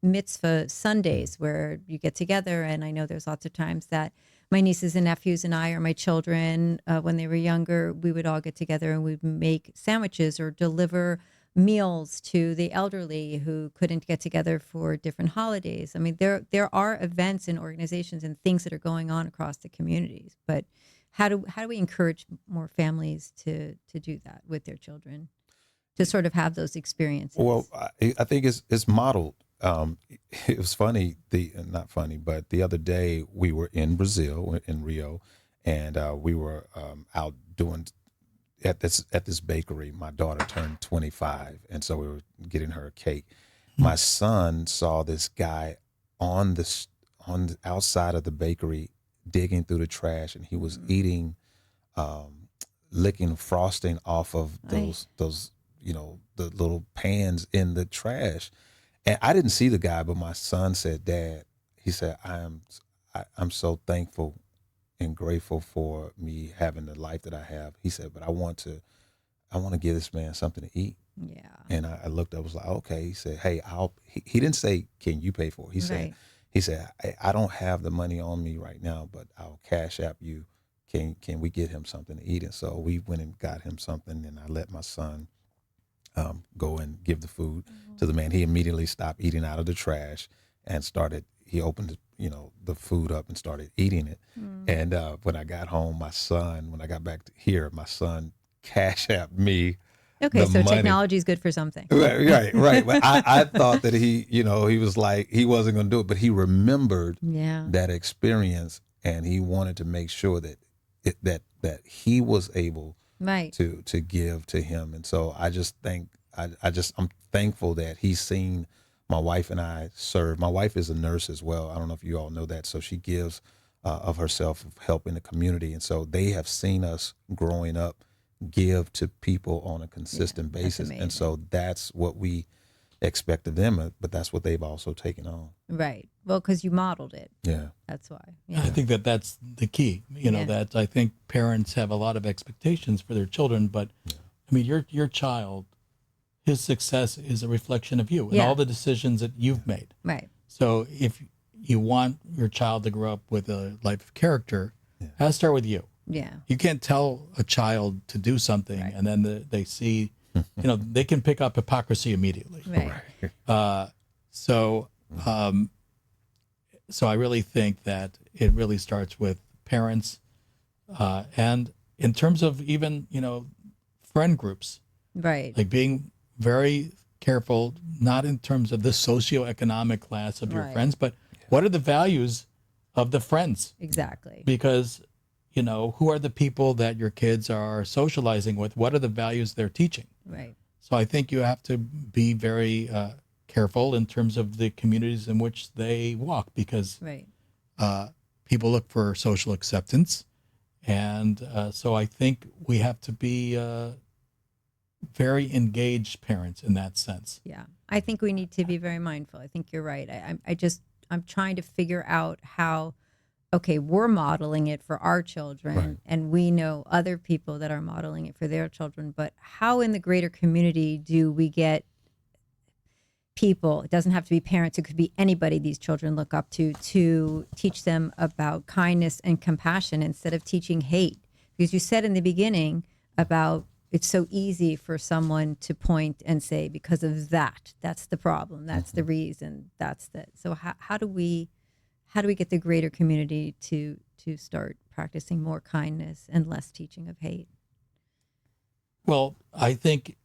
mitzvah Sundays where you get together. And I know there's lots of times that my nieces and nephews and I, or my children, when they were younger, we would all get together and we'd make sandwiches or deliver meals to the elderly who couldn't get together for different holidays. I mean, there are events and organizations and things that are going on across the communities, but how do we encourage more families to do that with their children, to sort of have those experiences? Well, I think it's modeled. It was funny, not funny, but the other day we were in Brazil, in Rio, and we were out doing at this bakery. My daughter turned 25, and so we were getting her a cake. My son saw this guy on the outside of the bakery digging through the trash, and he was eating, licking frosting off of those the little pans in the trash. And I didn't see the guy, but my son said, "Dad," he said, I'm so thankful and grateful for me having the life that I have." He said, "But I want to give this man something to eat." Yeah. And I looked up, was like, "Okay." He said, "Hey, he didn't say, 'Can you pay for it?' Right. He said, I don't have the money on me right now, but I'll cash app you. Can we get him something to eat?" And so we went and got him something, and I let my son go and give the food to the man. He immediately stopped eating out of the trash and he opened the food up and started eating it. And when I got home, when I got back to here, my son cash apped me Okay, the so money. technology is good for something. Right. But I thought that he was like, he wasn't going to do it, but he remembered Yeah. that experience, and he wanted to make sure that that he was able Right. to give to him. And so I just think I'm thankful that he's seen my wife and I serve. My wife is a nurse as well. I don't know if you all know that. So she gives of herself, of helping the community. And so they have seen us growing up give to people on a consistent that's basis. amazing. And so that's what we expect of them, but that's what they've also taken on. Right. Well, because you modeled it. Yeah. That's why. I Yeah. think that's the key. Yeah. That I think parents have a lot of expectations for their children, but I mean, your child, his success is a reflection of you and Yeah. all the decisions that you've made. Right. So if you want your child to grow up with a life of character, it has to start with you. Yeah. You can't tell a child to do something Right. and then they see, they can pick up hypocrisy immediately. Right. So I really think that it really starts with parents and in terms of even, friend groups, Right. like being very careful, not in terms of the socioeconomic class of your Right. friends, but what are the values of the friends? Exactly. Because, who are the people that your kids are socializing with? What are the values they're teaching? Right. So I think you have to be very careful in terms of the communities in which they walk, because Right. people look for social acceptance. And so I think we have to be very engaged parents in that sense. Yeah. I think we need to be very mindful. I think you're right. I'm trying to figure out how, okay, we're modeling it for our children, Right. and we know other people that are modeling it for their children, but how in the greater community do we get people, it doesn't have to be parents, it could be anybody these children look up to teach them about kindness and compassion instead of teaching hate? Because you said in the beginning about it's so easy for someone to point and say, because of that's the problem, that's the reason, that's the, so how do we get the greater community to start practicing more kindness and less teaching of hate? Well, I think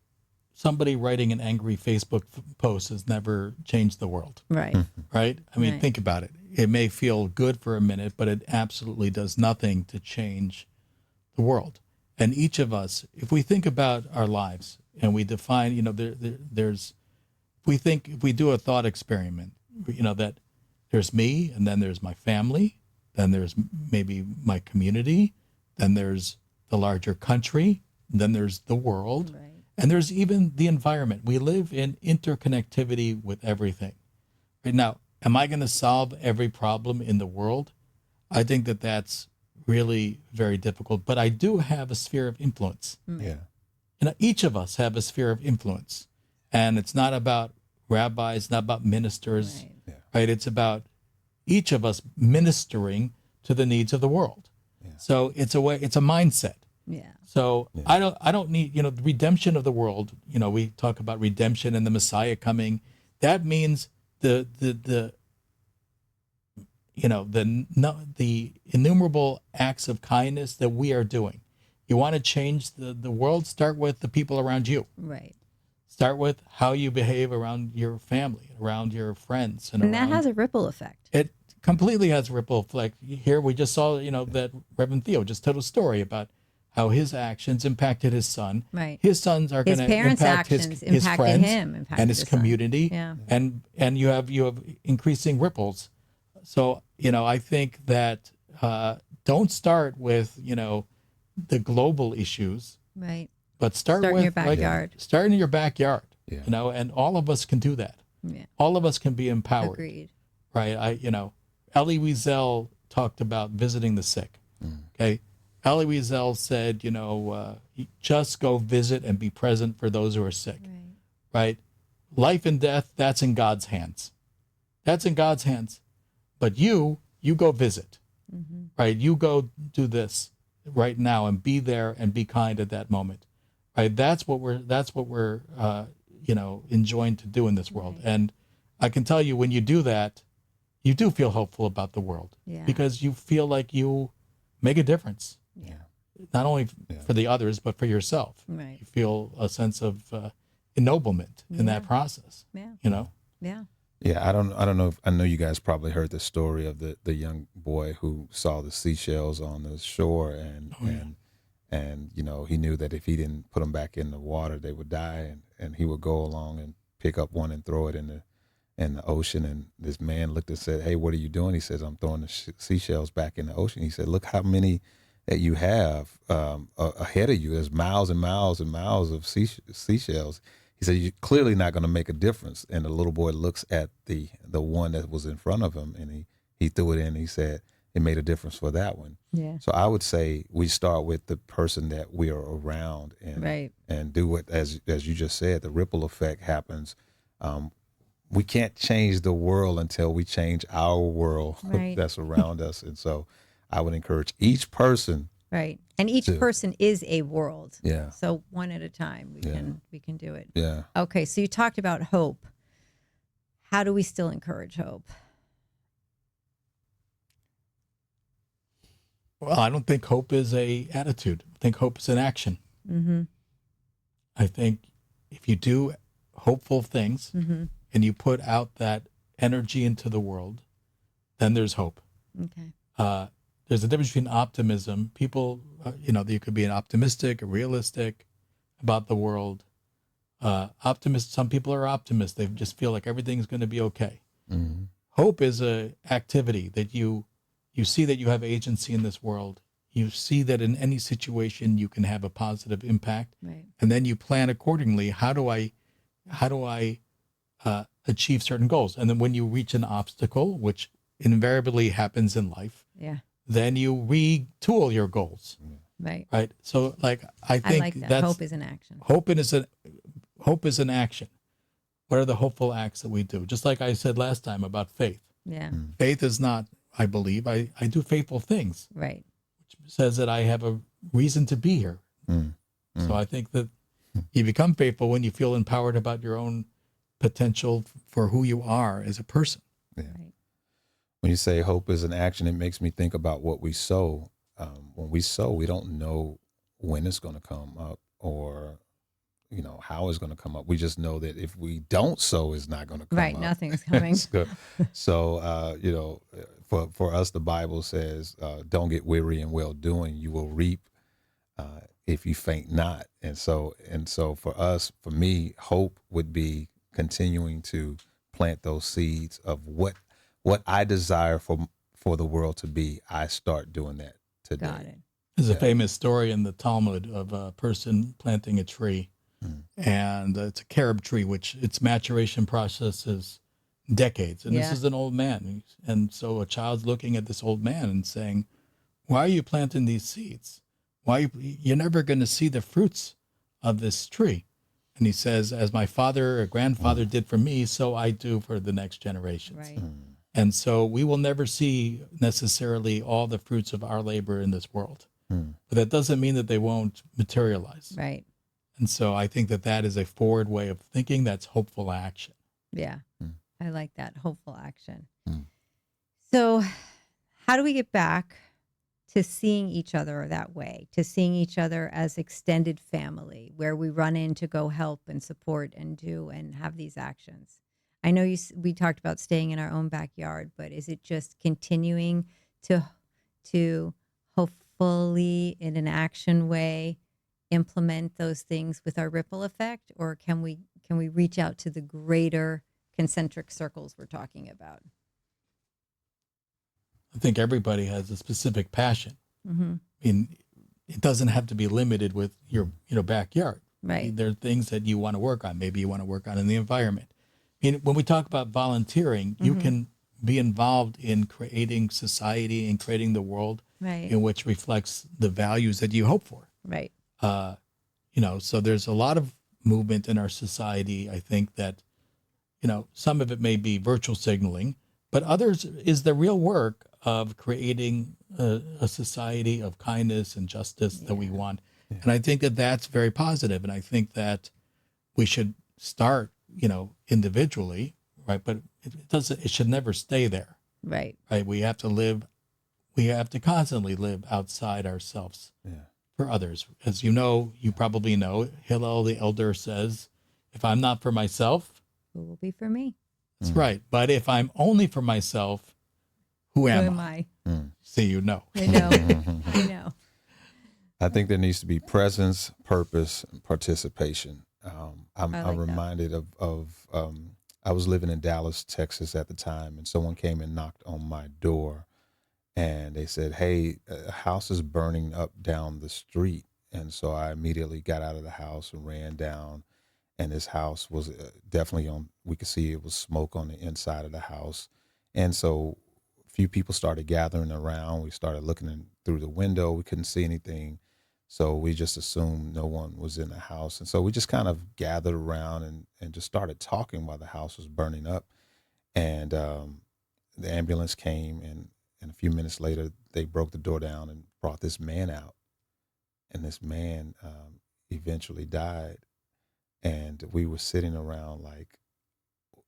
somebody writing an angry Facebook post has never changed the world, Right. right? I mean, Right. think about it. It may feel good for a minute, but it absolutely does nothing to change the world. And each of us, if we think about our lives and we define, there's, if we do a thought experiment, that there's me, and then there's my family, then there's maybe my community, then there's the larger country, then there's the world, Right. and there's even the environment. We live in interconnectivity with everything. Right now, am I going to solve every problem in the world? I think that that's really very difficult, but I do have a sphere of influence. Yeah. Each of us have a sphere of influence, and it's not about rabbis, not about ministers, Right. right? It's about each of us ministering to the needs of the world. Yeah. So it's a mindset. Yeah. So Yeah. I don't need, the redemption of the world. We talk about redemption and the Messiah coming. That means the innumerable acts of kindness that we are doing. You want to change the world, start with the people around you. Right. Start with how you behave around your family, around your friends, And that has a ripple effect. it completely has a ripple effect. Here we just saw, that Reverend Theo just told a story about how his actions impacted his son. Right. His sons are His going to parents' impact actions his impacted friends him, impacted and his his son. community. Yeah. And you have increasing ripples. So, I think that don't start with, the global issues, Right. but start Start in with your backyard. start in your backyard. Yeah. And all of us can do that. Yeah. All of us can be empowered. Agreed. Right. Elie Wiesel talked about visiting the sick. Okay. Elie Wiesel said, just go visit and be present for those who are sick. Right. Right. Life and death, that's in God's hands. That's in God's hands. But you go visit. Mm-hmm. Right. You go do this right now and be there and be kind at that moment. Right. That's what we're enjoined to do in this world. Right. And I can tell you, when you do that, you do feel hopeful about the world. Yeah. Because you feel like you make a difference, Yeah. not only Yeah. for the others, but for yourself. Right. You feel a sense of ennoblement in that Yeah. process. Yeah. Yeah. Yeah, I don't know if I know you guys probably heard the story of the young boy who saw the seashells on the shore and he knew that if he didn't put them back in the water they would die, and he would go along and pick up one and throw it in the ocean, and this man looked and said, "Hey, what are you doing?" He says, "I'm throwing the seashells back in the ocean." He said, "Look how many that you have ahead of you. There's miles and miles and miles of seashells." He said, "You're clearly not going to make a difference." And the little boy looks at the one that was in front of him, and he threw it in. And he said it made a difference for that one. Yeah. So I would say we start with the person that we are around, and Right. and do what, as you just said, the ripple effect happens. We can't change the world until we change our world Right. that's around us. And so I would encourage each person. Right. And each to- person is a world. Yeah. So one at a time Yeah. we can do it. Yeah. Okay, so you talked about hope. How do we still encourage hope? Well, I don't think hope is a attitude. I think hope is an action. Mm-hmm. I think if you do hopeful things Mm-hmm. and you put out that energy into the world, then there's hope. Okay. There's a difference between optimism. People, you could be an optimistic, a realistic about the world. Some people are optimists. They just feel like everything's going to be okay. Mm-hmm. Hope is a activity that you see that you have agency in this world. You see that in any situation you can have a positive impact, Right. and then you plan accordingly. How do I achieve certain goals? And then when you reach an obstacle, which invariably happens in life, Yeah. then you retool your goals. Right. Right. So, like, I I think like that. that's Hope is an action. hope is an action. What are the hopeful acts that we do? Just like I said last time about faith. Yeah. Faith is not, I believe, I do faithful things, Right. which says that I have a reason to be here. So I think that you become faithful when you feel empowered about your own potential for who you are as a person. Yeah. Right. When you say hope is an action, it makes me think about what we sow. When we sow, we don't know when it's going to come up or, how it's going to come up. We just know that if we don't sow, it's not going to come Right. up. Nothing's coming. So, for us, the Bible says, don't get weary in well doing. You will reap if you faint not. And so for me, hope would be continuing to plant those seeds of what I desire for the world to be. I start doing that today. Got it. There's a famous story in the Talmud of a person planting a tree, and it's a carob tree, which its maturation process is decades. And this Yeah. is an old man. And so a child's looking at this old man and saying, why are you planting these seeds? You're never going to see the fruits of this tree. And he says, as my father or grandfather did for me, so I do for the next generations. Right. And so we will never see necessarily all the fruits of our labor in this world. But that doesn't mean that they won't materialize. Right. And so I think that is a forward way of thinking. That's hopeful action. Yeah. I like that. Hopeful action. Mm. So, how do we get back to seeing each other that way, to seeing each other as extended family, where we run in to go help and support and do and have these actions? I know we talked about staying in our own backyard, but is it just continuing to hopefully in an action way implement those things with our ripple effect, or can we reach out to the greater concentric circles we're talking about? I think everybody has a specific passion. Mm-hmm. I mean, it doesn't have to be limited with your backyard. Right. There are things that you want to work on. Maybe you want to work on in the environment. I mean, when we talk about volunteering, you can be involved in creating society and creating the world Right. in which reflects the values that you hope for. Right. So there's a lot of movement in our society. I think that, some of it may be virtual signaling, but others is the real work of creating a society of kindness and justice that we want. Yeah. And I think that that's very positive. And I think that we should start, individually, right? But it should never stay there. Right. Right. We have to constantly live outside ourselves. Yeah. For others. As you probably know, Hillel the elder says, if I'm not for myself, Who will be for me? That's right. But if I'm only for myself, who am I? See, I know. I know. I think there needs to be presence, purpose, and participation. I'm reminded of I was living in Dallas, Texas at the time, and someone came and knocked on my door. And they said, hey, a house is burning up down the street. And so I immediately got out of the house and ran down. And this house was definitely we could see it was smoke on the inside of the house. And so a few people started gathering around. We started looking through the window. We couldn't see anything. So we just assumed no one was in the house. And so we just kind of gathered around and just started talking while the house was burning up. And the ambulance came, and a few minutes later, they broke the door down and brought this man out. And this man eventually died. And we were sitting around like,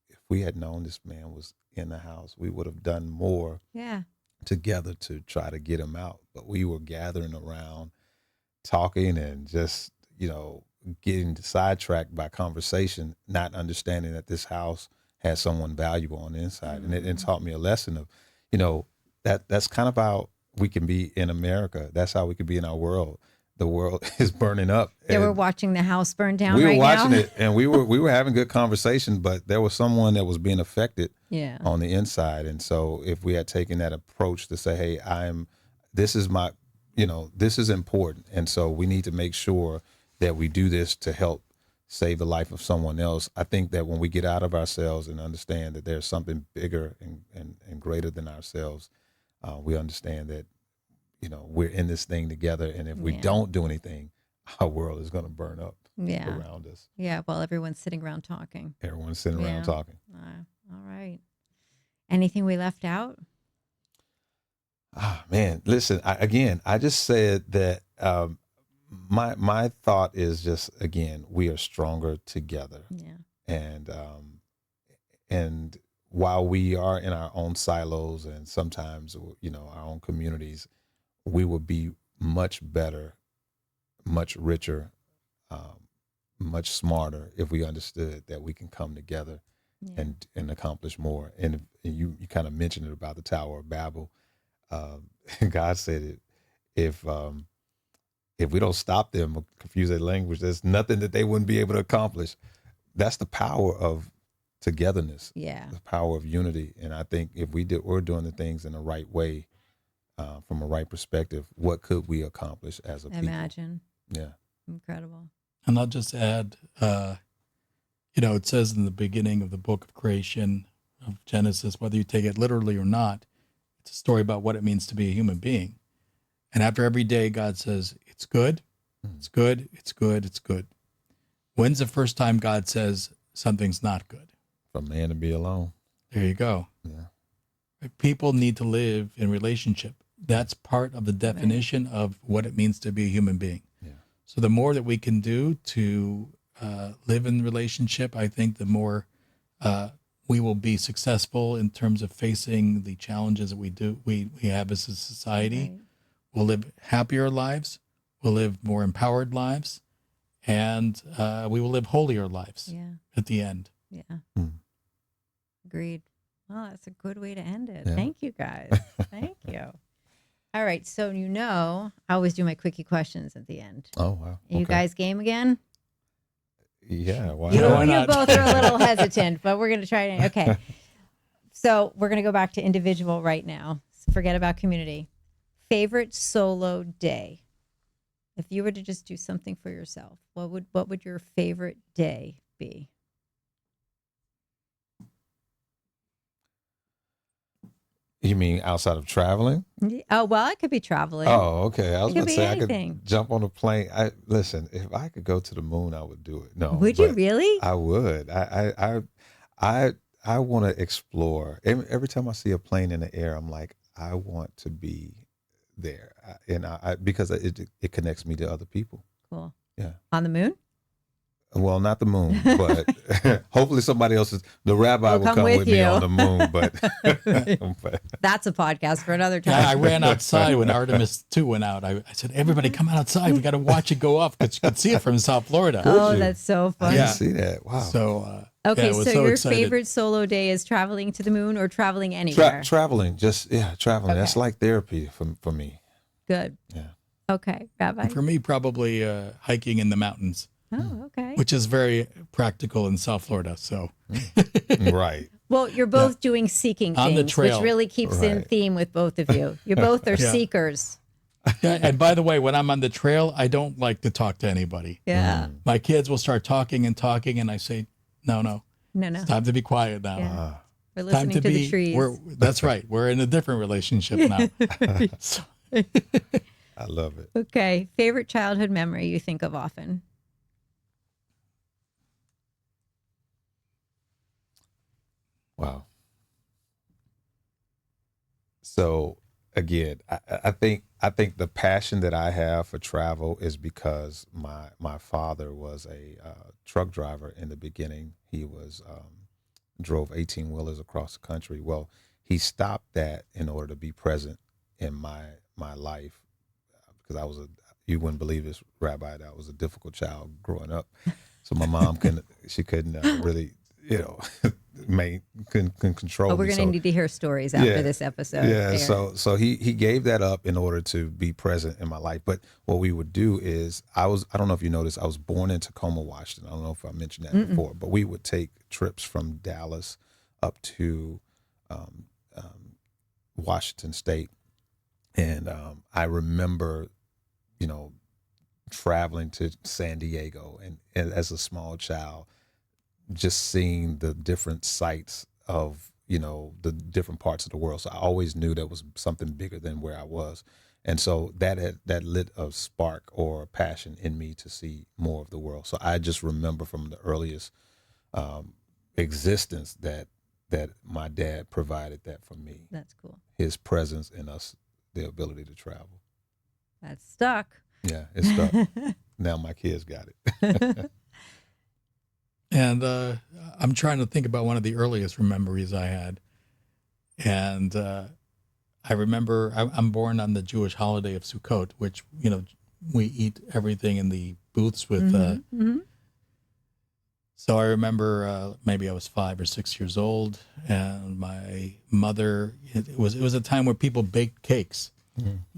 if we had known this man was in the house, we would have done more Yeah. together to try to get him out. But we were gathering around, talking, and just, getting sidetracked by conversation, not understanding that this house has someone valuable on the inside. And it taught me a lesson of, that's kind of how we can be in America. That's how we can be in our world. The world is burning up. Yeah, we're watching the house burn down we were right watching now. it, and we were having good conversation, but there was someone that was being affected on the inside. And so if we had taken that approach to say, hey, this is my, this is important. And so we need to make sure that we do this to help save the life of someone else. I think that when we get out of ourselves and understand that there's something bigger and greater than ourselves, we understand that, we're in this thing together. And if we don't do anything, our world is going to burn up around us. Yeah, while everyone's sitting around talking. Everyone's sitting around talking. All right. Anything we left out? Man, listen, I just said that my thought is just, again, we are stronger together. Yeah. And while we are in our own silos and sometimes, our own communities, we will be much better, much richer, much smarter if we understood that we can come together and accomplish more. And you kind of mentioned it about the Tower of Babel. God said if we don't stop them or confuse their language, there's nothing that they wouldn't be able to accomplish. That's the power of togetherness. Yeah. The power of unity. And I think if we're doing the things in the right way, from a right perspective, what could we accomplish as a people? Imagine. Yeah. Incredible. And I'll just add, it says in the beginning of the book of creation of Genesis, whether you take it literally or not, it's a story about what it means to be a human being. And after every day, God says, it's good, it's good, it's good, it's good. When's the first time God says something's not good? For man to be alone. There you go. Yeah. People need to live in relationship. That's part of the definition of what it means to be a human being. Yeah. So the more that we can do to live in relationship, I think the more we will be successful in terms of facing the challenges that we have as a society. Right. We'll live happier lives. We'll live more empowered lives, and we will live holier lives at the end. Yeah. Agreed. Well, that's a good way to end it. Yeah. Thank you, guys. Thank you. All right. So, I always do my quickie questions at the end. Oh, wow. You guys game again? Yeah. Why You not? why You not? both are a little hesitant, but we're going to try it. Okay. So we're going to go back to individual right now. Forget about community. Favorite solo day? If you were to just do something for yourself, what would your favorite day be? You mean outside of traveling? Oh, well, it could be traveling. Oh, okay. I was It could going to be say anything. I could jump on a plane. Listen, if I could go to the moon, I would do it. No. Would you but really? I would. I want to explore. Every time I see a plane in the air, I'm like, I want to be there. Because it connects me to other people. Cool. Yeah. On the moon? Well, not the moon, but hopefully somebody else's. The rabbi Will will come come with with me you. on the moon, but That's a podcast for another time. Yeah, I ran outside when Artemis 2 went out. I said, everybody come outside. We got to watch it go off because you could see it from South Florida. Oh, you? that's so I fun. didn't see that. Wow. So, Okay, I was so your excited. favorite solo day is traveling to the moon or traveling anywhere? Traveling, traveling. Okay. That's like therapy for me. Good. Yeah. Okay, Rabbi. For me, probably hiking in the mountains, Oh, okay. which is very practical in South Florida. So, Right. Well, you're both doing seeking On the things, trail. which really keeps in Right. theme with both of you. You both are Yeah. seekers. yeah, and by the way, when I'm on the trail, I don't like to talk to anybody. Yeah. My kids will start talking, and I say, no, No. it's time to be quiet now. Yeah. We're Time listening to the trees. That's right. We're in a different relationship now. So, I love it. Okay. Favorite childhood memory you think of often? Wow. So again, I think the passion that I have for travel is because my father was a truck driver in the beginning. He was drove 18 wheelers across the country. Well, he stopped that in order to be present in my life, because you wouldn't believe this, Rabbi, that I was a difficult child growing up. So my mom couldn't really, couldn't control me. We're going to need to hear stories after this episode. Yeah. So he gave that up in order to be present in my life. But what we would do is, I don't know if you noticed, I was born in Tacoma, Washington. I don't know if I mentioned that before, but we would take trips from Dallas up to Washington State. And I remember, traveling to San Diego and as a small child, just seeing the different sites of, the different parts of the world. So I always knew there was something bigger than where I was. And so that lit a spark or a passion in me to see more of the world. So I just remember from the earliest existence that my dad provided that for me. That's cool. His presence in us, the ability to travel. That's stuck. Yeah, it's stuck. Now my kids got it. And I'm trying to think about one of the earliest memories I had. And I remember I'm born on the Jewish holiday of Sukkot, which, we eat everything in the booths with. So I remember maybe I was 5 or 6 years old, and my mother, it was a time where people baked cakes.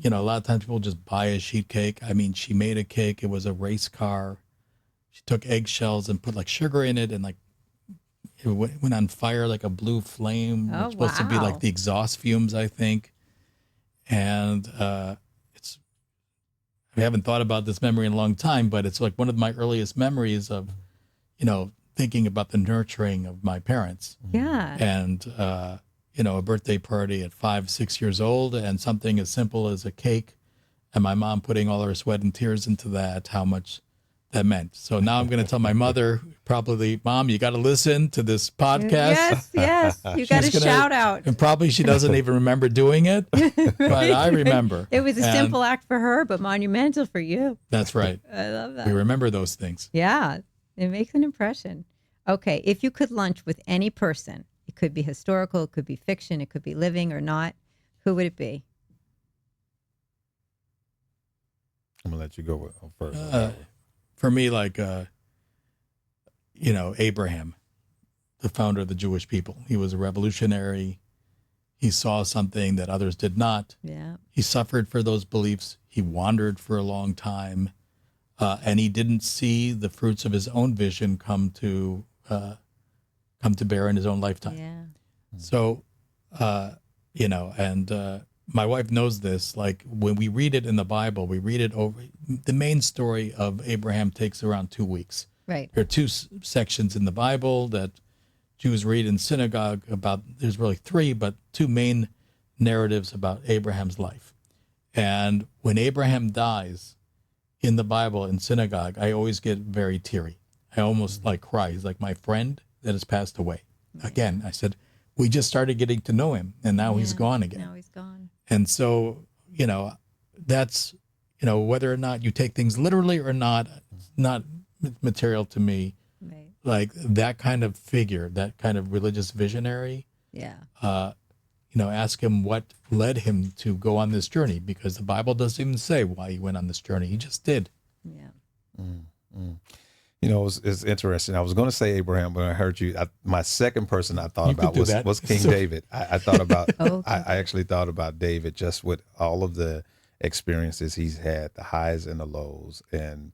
A lot of times people just buy a sheet cake. I mean, she made a cake. It was a race car. She took eggshells and put like sugar in it, and like it went on fire like a blue flame. Oh, It's supposed to be like the exhaust fumes, I think. And I haven't thought about this memory in a long time, but it's like one of my earliest memories of, thinking about the nurturing of my parents. Yeah. And a birthday party at 5, 6 years old, and something as simple as a cake, and my mom putting all her sweat and tears into that, how much that meant. So now I'm going to tell my mother, probably, Mom, you got to listen to this podcast. Yes. You got to shout out. And probably she doesn't even remember doing it, but I remember. It was a simple act for her, but monumental for you. That's right. I love that. We remember those things. Yeah, it makes an impression. Okay, if you could lunch with any person, it could be historical, it could be fiction, it could be living or not, who would it be? I'm going to let you go first. For me, like, Abraham, the founder of the Jewish people. He was a revolutionary. He saw something that others did not. Yeah. He suffered for those beliefs. He wandered for a long time. And he didn't see the fruits of his own vision come to bear in his own lifetime. Yeah. So, my wife knows this. Like when we read it in the Bible, we read it over. The main story of Abraham takes around 2 weeks. Right. There are two sections in the Bible that Jews read in synagogue about. There's really 3, but 2 main narratives about Abraham's life. And when Abraham dies in the Bible in synagogue, I always get very teary. I almost like cry. He's like my friend that has passed away. Again, I said, we just started getting to know him, and now he's gone again. Now he's gone. And so, that's, whether or not you take things literally or not, it's not material to me. Right. Like that kind of figure, that kind of religious visionary. Yeah. Ask him what led him to go on this journey, because the Bible doesn't even say why he went on this journey. He just did. Yeah. It's interesting. I was going to say Abraham, but I heard you. My second person I thought about was King David. I thought about. Okay. I actually thought about David, just with all of the experiences he's had, the highs and the lows, and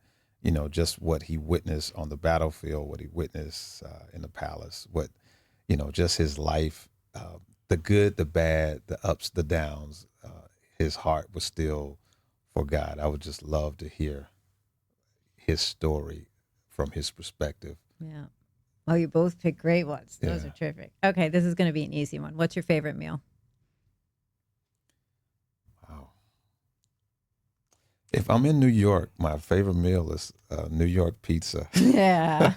just what he witnessed on the battlefield, what he witnessed in the palace, what just his life, the good, the bad, the ups, the downs. His heart was still for God. I would just love to hear his story from his perspective. Yeah. Well, you both picked great ones. Those Yeah. are terrific. Okay, this is going to be an easy one. What's your favorite meal? Wow. If I'm in New York, my favorite meal is New York pizza. Yeah.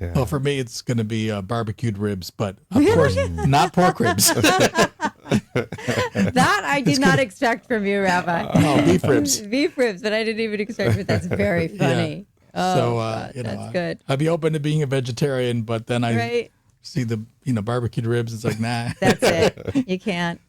Yeah. Well, for me, it's going to be barbecued ribs, but of course, not pork ribs. That I did not expect from you, Rabbi. No, beef ribs. Beef ribs, but I didn't even expect it. That's very funny. Oh, So, God, that's good. I'd be open to being a vegetarian, but then I Right. see the barbecued ribs. It's like, nah. That's it. You can't.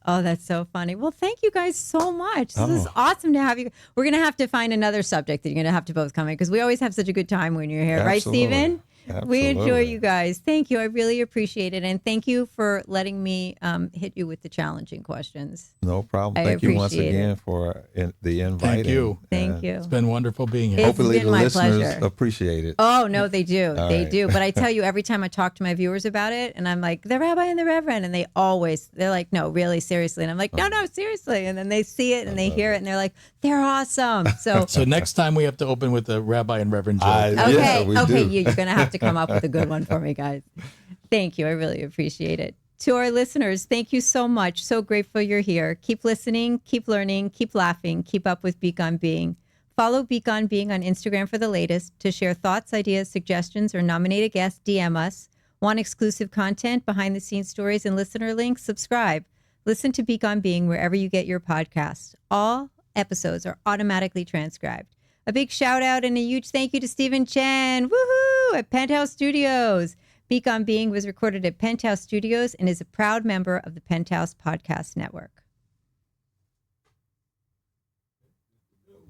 Oh, that's so funny. Well, thank you guys so much. This is awesome to have you. We're going to have to find another subject that you're going to have to both come in because we always have such a good time when you're here. Absolutely. Right, Stephen? We enjoy Absolutely. you guys. Thank you. I really appreciate it. And thank you for letting me hit you with the challenging questions. No problem. I Thank you once appreciate again for the invite. Thank you. Thank you. It's been wonderful being here. It's Hopefully been the my listeners pleasure. appreciate it. Oh, no, they do. All They right. do. But I tell you, every time I talk to my viewers about it, and I'm like, the rabbi and the reverend, and they're like, no, really, seriously. And I'm like, no, seriously. And then they see it and they hear it and they're like, they're awesome. So Next time we have to open with the rabbi and reverend joke. Yeah, we okay, do. you're going to have to come up with a good one for me, guys. Thank you. I really appreciate it. To our listeners, thank you so much. So grateful you're here. Keep listening, keep learning, keep laughing, keep up with Beek on Being. Follow Beek on Being on Instagram for the latest. To share thoughts, ideas, suggestions, or nominate a guest, DM us. Want exclusive content, behind-the-scenes stories, and listener links? Subscribe. Listen to Beek on Being wherever you get your podcasts. All episodes are automatically transcribed. A big shout out and a huge thank you to Stephen Chen, woohoo, at Penthouse Studios. Beek on Being was recorded at Penthouse Studios and is a proud member of the Penthouse Podcast Network.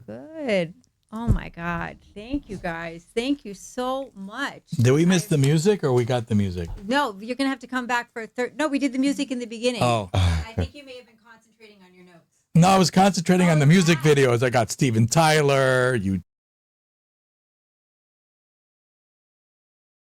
Good. Oh my God. Thank you guys. Thank you so much. Did we miss the music or we got the music? No, you're going to have to come back for a third. No, we did the music in the beginning. Oh. I think you may have been concentrating on your notes. No, I was concentrating on the music videos. I got Steven Tyler, U2,